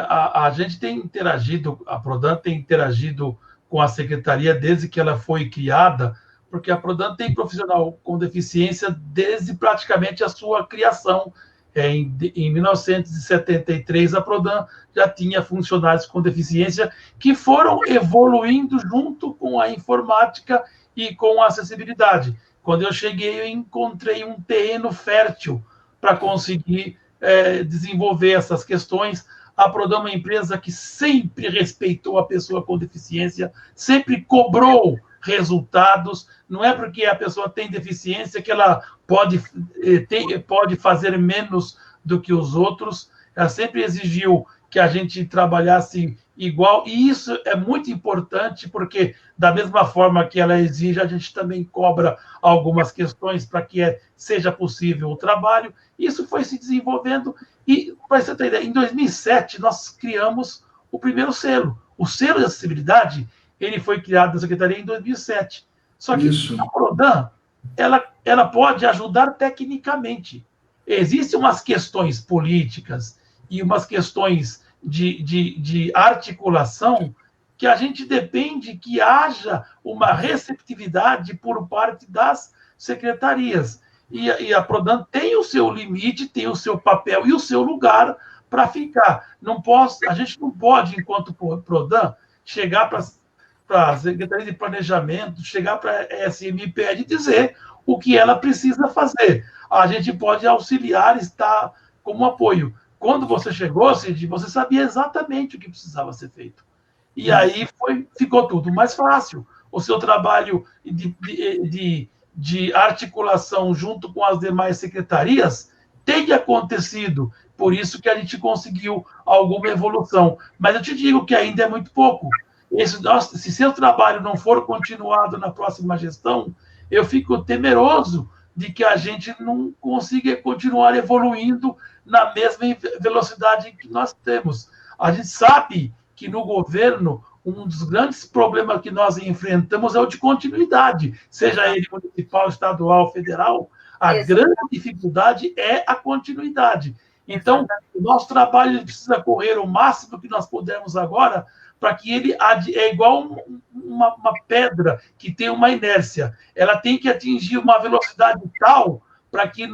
a gente tem interagido, a Prodan tem interagido com a Secretaria desde que ela foi criada, porque a Prodan tem profissional com deficiência desde praticamente a sua criação. Em 1973, a Prodan já tinha funcionários com deficiência que foram evoluindo junto com a informática e com a acessibilidade. Quando eu cheguei, eu encontrei um terreno fértil para conseguir desenvolver essas questões. A Prodan é uma empresa que sempre respeitou a pessoa com deficiência, sempre cobrou resultados. Não é porque a pessoa tem deficiência que ela pode fazer menos do que os outros. Ela sempre exigiu que a gente trabalhasse igual, e isso é muito importante, porque da mesma forma que ela exige, a gente também cobra algumas questões para que seja possível o trabalho. Isso foi se desenvolvendo, e, para você ter ideia, em 2007, nós criamos o primeiro selo. O selo de acessibilidade, ele foi criado na Secretaria em 2007. Só que a Prodan, ela pode ajudar tecnicamente. Existem umas questões políticas e umas questões de articulação que a gente depende que haja uma receptividade por parte das secretarias. E a Prodan tem o seu limite, tem o seu papel e o seu lugar para ficar. A gente não pode, enquanto Prodan, chegar para a Secretaria de Planejamento, chegar para a SMPED e dizer o que ela precisa fazer. A gente pode auxiliar, estar como apoio. Quando você chegou, Cid, você sabia exatamente o que precisava ser feito. E aí ficou tudo mais fácil. O seu trabalho de articulação junto com as demais secretarias tem acontecido. Por isso que a gente conseguiu alguma evolução. Mas eu te digo que ainda é muito pouco. Se seu trabalho não for continuado na próxima gestão, eu fico temeroso de que a gente não consiga continuar evoluindo na mesma velocidade que nós temos. A gente sabe que no governo, um dos grandes problemas que nós enfrentamos é o de continuidade, seja ele municipal, estadual, federal. A grande dificuldade é a continuidade. Então, o nosso trabalho precisa correr o máximo que nós pudermos agora, para que ele é igual uma pedra que tem uma inércia. Ela tem que atingir uma velocidade tal para que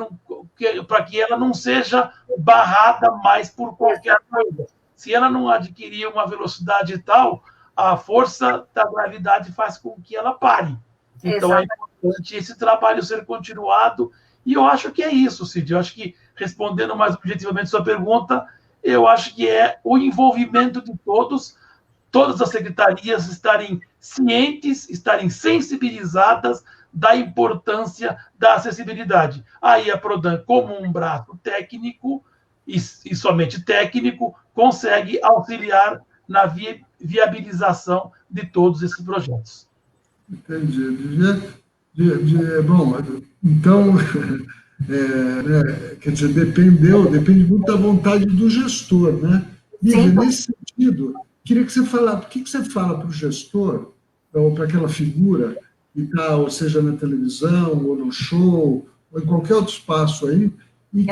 ela não seja barrada mais por qualquer coisa. Se ela não adquirir uma velocidade tal, a força da gravidade faz com que ela pare. Então, é importante esse trabalho ser continuado, e eu acho que é isso, Cid. Eu acho que, respondendo mais objetivamente a sua pergunta, eu acho que é o envolvimento de todas as secretarias estarem cientes, estarem sensibilizadas da importância da acessibilidade. Aí a Prodan, como um braço técnico, e somente técnico, consegue auxiliar na viabilização de todos esses projetos. Entendi. Bom, então, quer dizer, depende muito da vontade do gestor, né? Lívia, nesse sentido, queria que você falasse, por que você fala para o gestor, ou para aquela figura, que está, ou seja, na televisão, ou no show, ou em qualquer outro espaço aí, e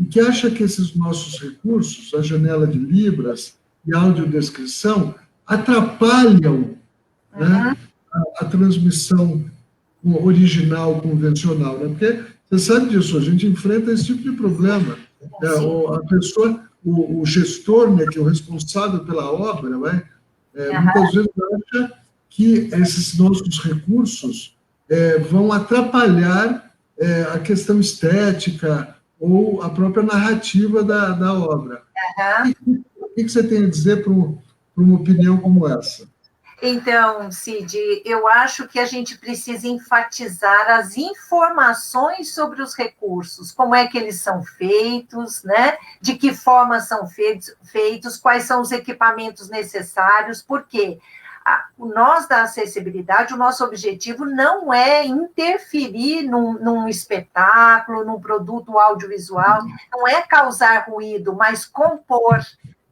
que acha que esses nossos recursos, a janela de Libras e a audiodescrição, atrapalham, né, a transmissão original, convencional, né? Porque você sabe disso, a gente enfrenta esse tipo de problema. A pessoa, o gestor, né, que é o responsável pela obra, né, muitas vezes acha que esses nossos recursos vão atrapalhar a questão estética ou a própria narrativa da obra. O que você tem a dizer para uma opinião como essa? Então, Cid, eu acho que a gente precisa enfatizar as informações sobre os recursos, como é que eles são feitos, né? De que forma são feitos, quais são os equipamentos necessários, porque nós da acessibilidade, o nosso objetivo não é interferir num espetáculo, num produto audiovisual, não é causar ruído, mas compor,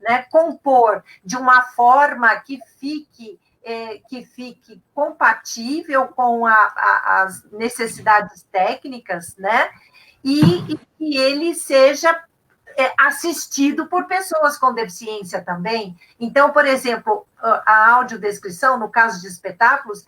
né? Compor de uma forma que fique compatível com as necessidades técnicas, né? E que ele seja assistido por pessoas com deficiência também. Então, por exemplo, a audiodescrição, no caso de espetáculos,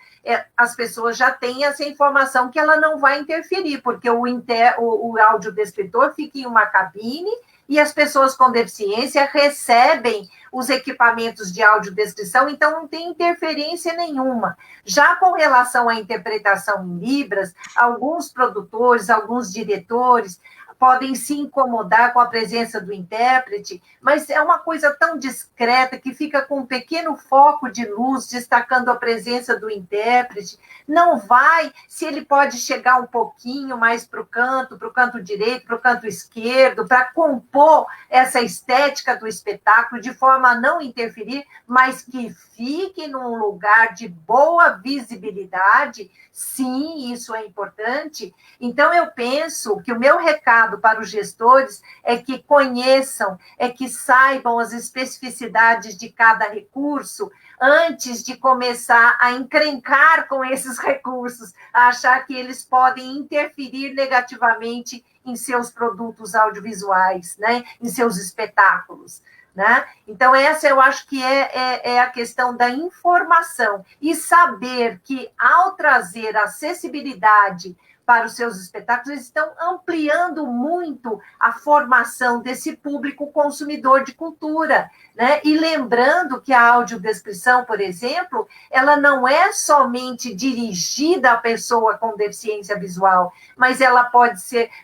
as pessoas já têm essa informação que ela não vai interferir, porque o audiodescritor fica em uma cabine e as pessoas com deficiência recebem os equipamentos de audiodescrição, então não tem interferência nenhuma. Já com relação à interpretação em Libras, alguns produtores, alguns diretores podem se incomodar com a presença do intérprete, mas é uma coisa tão discreta que fica com um pequeno foco de luz destacando a presença do intérprete. Não vai, se ele pode chegar um pouquinho mais para o canto direito, para o canto esquerdo, para compor essa estética do espetáculo de forma a não interferir, mas que fique num lugar de boa visibilidade. Sim, isso é importante. Então, eu penso que o meu recado para os gestores é que conheçam, é que saibam as especificidades de cada recurso antes de começar a encrencar com esses recursos, a achar que eles podem interferir negativamente em seus produtos audiovisuais, né? Em seus espetáculos. Né? Então, essa eu acho que é a questão da informação e saber que, ao trazer acessibilidade para os seus espetáculos, eles estão ampliando muito a formação desse público consumidor de cultura, né? E lembrando que a audiodescrição, por exemplo, ela não é somente dirigida à pessoa com deficiência visual, mas ela pode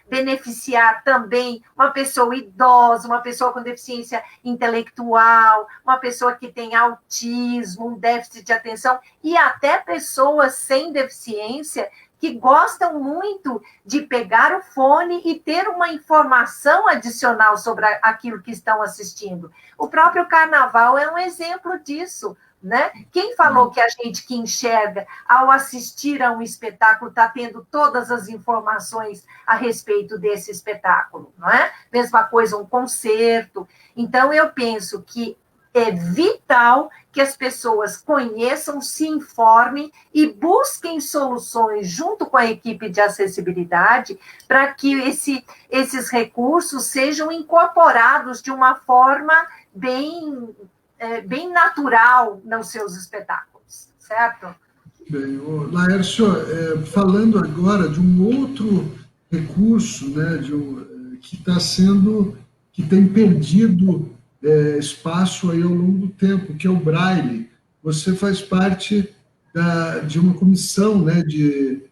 beneficiar também uma pessoa idosa, uma pessoa com deficiência intelectual, uma pessoa que tem autismo, um déficit de atenção, e até pessoas sem deficiência que gostam muito de pegar o fone e ter uma informação adicional sobre aquilo que estão assistindo. O próprio carnaval é um exemplo disso, né? Quem falou que a gente que enxerga, ao assistir a um espetáculo, está tendo todas as informações a respeito desse espetáculo, não é? Mesma coisa, um concerto. Então, eu penso que é vital que as pessoas conheçam, se informem e busquem soluções junto com a equipe de acessibilidade para que esses recursos sejam incorporados de uma forma bem natural nos seus espetáculos, certo? Bem, Laércio, falando agora de um outro recurso, né, que tem perdido espaço aí ao longo do tempo, que é o Braille. Você faz parte de uma comissão, né, de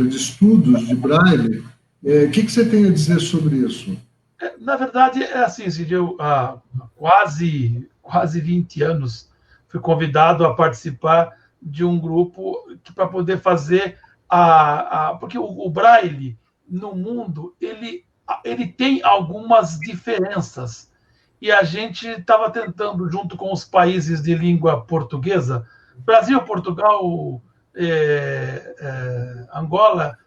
estudos de Braille. O que você tem a dizer sobre isso? Na verdade, é assim, Cid, eu há quase 20 anos fui convidado a participar de um grupo para poder fazer porque o Braille, no mundo, ele tem algumas diferenças, e a gente estava tentando, junto com os países de língua portuguesa, Brasil, Portugal, Angola,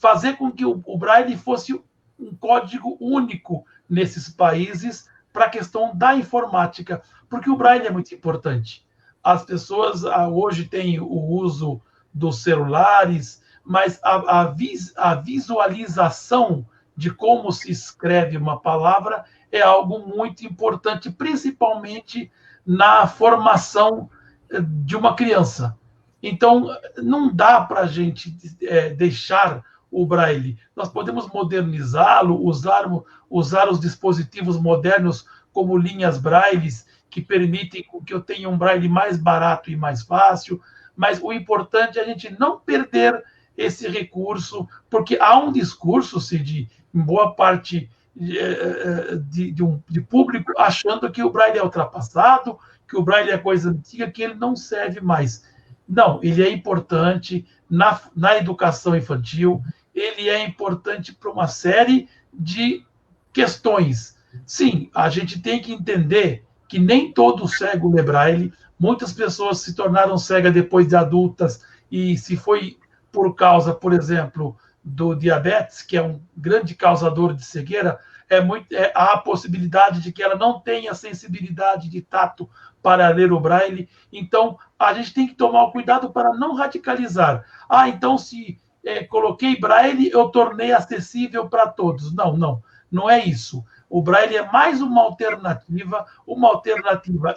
fazer com que o Braille fosse um código único nesses países para a questão da informática, porque o Braille é muito importante. As pessoas hoje têm o uso dos celulares, mas a visualização de como se escreve uma palavra é algo muito importante, principalmente na formação de uma criança. Então, não dá para a gente deixar o Braille. Nós podemos modernizá-lo, usar os dispositivos modernos como linhas Brailles, que permitem que eu tenha um Braille mais barato e mais fácil, mas o importante é a gente não perder esse recurso, porque há um discurso, Cid, em boa parte de público, achando que o Braille é ultrapassado, que o Braille é coisa antiga, que ele não serve mais. Não, ele é importante na educação infantil, ele é importante para uma série de questões. Sim, a gente tem que entender que nem todo cego lê Braille, muitas pessoas se tornaram cegas depois de adultas, e se foi por causa, por exemplo, do diabetes, que é um grande causador de cegueira, há a possibilidade de que ela não tenha sensibilidade de tato para ler o Braille. Então, a gente tem que tomar o cuidado para não radicalizar. Então, se coloquei Braille, eu tornei acessível para todos. Não é isso. O Braille é mais uma alternativa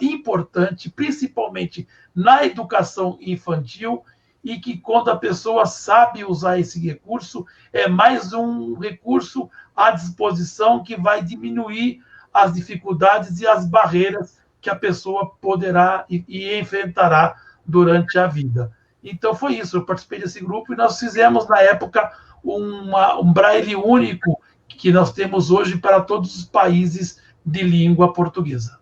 importante, principalmente na educação infantil, e que quando a pessoa sabe usar esse recurso, é mais um recurso à disposição que vai diminuir as dificuldades e as barreiras que a pessoa poderá e enfrentará durante a vida. Então, foi isso. Eu participei desse grupo e nós fizemos, na época, um Braille único que nós temos hoje para todos os países de língua portuguesa.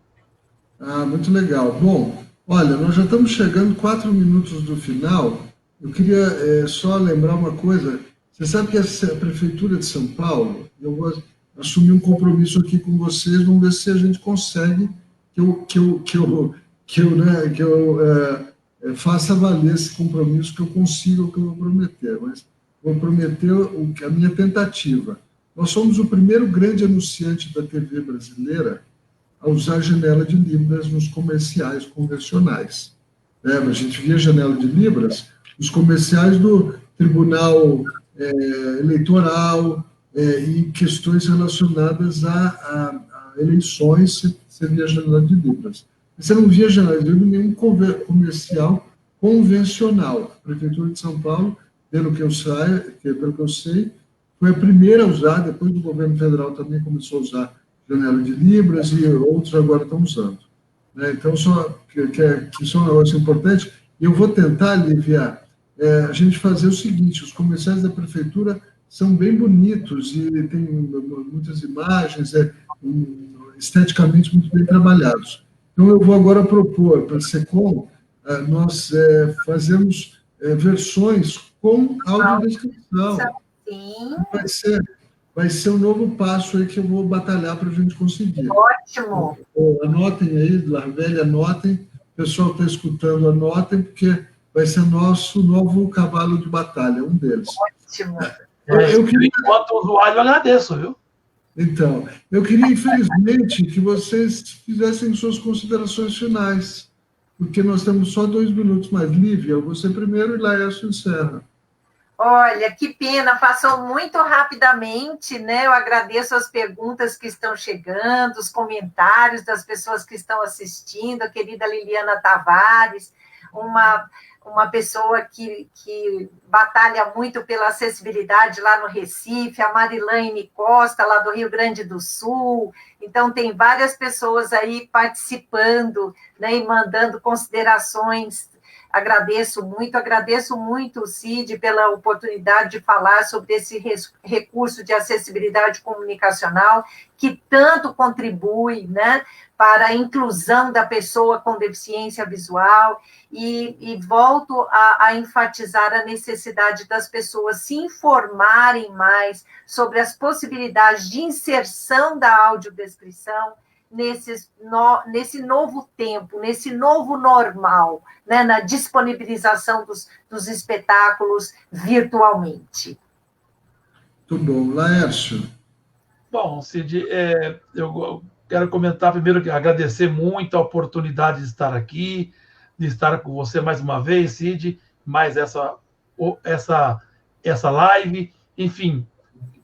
Muito legal. Bom, olha, nós já estamos chegando 4 minutos do final. Eu queria só lembrar uma coisa. Você sabe que a Prefeitura de São Paulo, eu vou assumir um compromisso aqui com vocês, vamos ver se a gente consegue que eu faça valer esse compromisso, que eu consiga o que eu vou prometer. Mas vou prometer a minha tentativa. Nós somos o primeiro grande anunciante da TV brasileira a usar janela de libras nos comerciais convencionais. A gente via janela de libras nos comerciais do Tribunal Eleitoral e questões relacionadas a eleições, você via janela de libras. Você não via janela de libras em nenhum comercial convencional. A Prefeitura de São Paulo, pelo que eu sei, foi a primeira a usar, depois do governo federal também começou a usar janela de libras e outros agora estão usando. Então, isso é um negócio importante. E eu vou tentar, Lívia, a gente fazer o seguinte: os comerciais da prefeitura são bem bonitos e tem muitas imagens, esteticamente muito bem trabalhados. Então, eu vou agora propor para a SECOM, nós fazemos versões com audiodescrição. Sim. Vai ser um novo passo aí que eu vou batalhar para a gente conseguir. Ótimo. Anotem aí, Larvelli, anotem. O pessoal está escutando, anotem, porque vai ser nosso novo cavalo de batalha, um deles. Ótimo. Enquanto usuário, eu agradeço, viu? Então, eu queria, infelizmente, que vocês fizessem suas considerações finais, porque nós temos só 2 minutos mais. Lívia, você primeiro e Laércio encerra. Olha, que pena, passou muito rapidamente, né? Eu agradeço as perguntas que estão chegando, os comentários das pessoas que estão assistindo, a querida Liliana Tavares, uma pessoa que batalha muito pela acessibilidade lá no Recife, a Marilaine Costa, lá do Rio Grande do Sul. Então, tem várias pessoas aí participando, né, e mandando considerações. Agradeço muito, Cid, pela oportunidade de falar sobre esse recurso de acessibilidade comunicacional que tanto contribui, né, para a inclusão da pessoa com deficiência visual e volto a enfatizar a necessidade das pessoas se informarem mais sobre as possibilidades de inserção da audiodescrição nesse novo tempo, nesse novo normal, né, na disponibilização dos espetáculos virtualmente. Muito bom. Laércio? Bom, Cid, eu quero comentar primeiro, agradecer muito a oportunidade de estar aqui, de estar com você mais uma vez, Cid, mais essa essa live, enfim,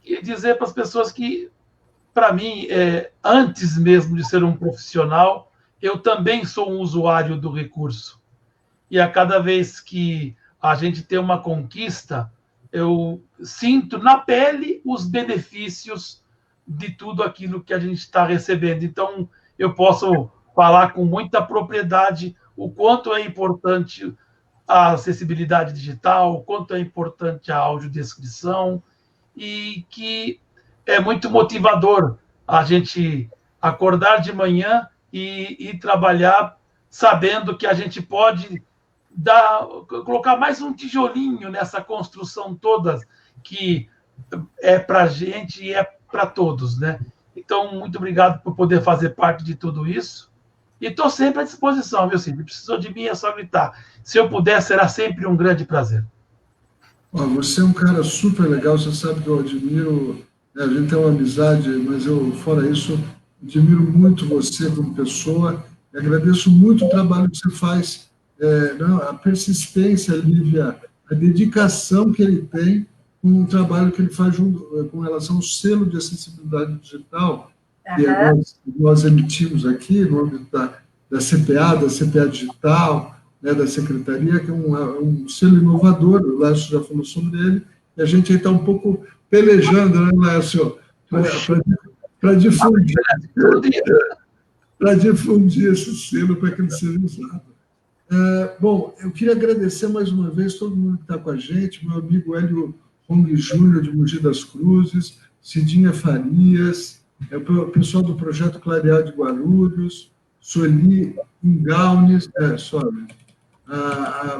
e dizer para as pessoas que, para mim, antes mesmo de ser um profissional, eu também sou um usuário do recurso. E a cada vez que a gente tem uma conquista, eu sinto na pele os benefícios de tudo aquilo que a gente está recebendo. Então, eu posso falar com muita propriedade o quanto é importante a acessibilidade digital, o quanto é importante a audiodescrição, e que é muito motivador a gente acordar de manhã e trabalhar sabendo que a gente pode colocar mais um tijolinho nessa construção toda que é para a gente e é para todos, né? Então, muito obrigado por poder fazer parte de tudo isso. E estou sempre à disposição, viu, Cid? Precisou de mim, é só gritar. Se eu puder, será sempre um grande prazer. Você é um cara super legal, você sabe que eu admiro, a gente tem uma amizade, mas eu, fora isso, admiro muito você como pessoa, e agradeço muito o trabalho que você faz, a persistência, Lívia, a dedicação que ele tem com o trabalho que ele faz junto, com relação ao selo de acessibilidade digital, que nós emitimos aqui, no âmbito da CPA Digital, da Secretaria, que é um selo inovador, o Lécio já falou sobre ele, e a gente aí está um pouco pelejando, né, Lécio, para difundir esse selo, para que ele seja usado. Bom, eu queria agradecer mais uma vez todo mundo que está com a gente, meu amigo Hélio Hong Júnior, de Mogi das Cruzes, Cidinha Farias, o pessoal do Projeto Clarear de Guarulhos, Sueli Ingaunes,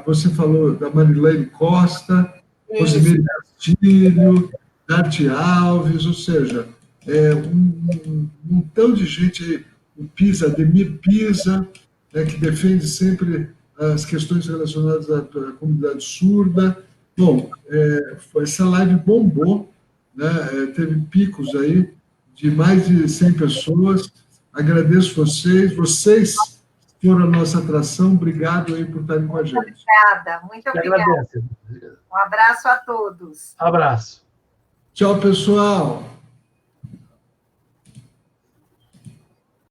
você falou da Marilene Costa, Rosemary Castilho, Darte Alves, ou seja, um montão de gente aí, o Pisa, Ademir Pisa, que defende sempre as questões relacionadas à comunidade surda. Bom, essa live bombou, né? Teve picos aí de mais de 100 pessoas. Agradeço vocês foram a nossa atração. Obrigado aí por estarem com a gente. Obrigada, muito obrigada. Um abraço a todos. Abraço. Tchau, pessoal.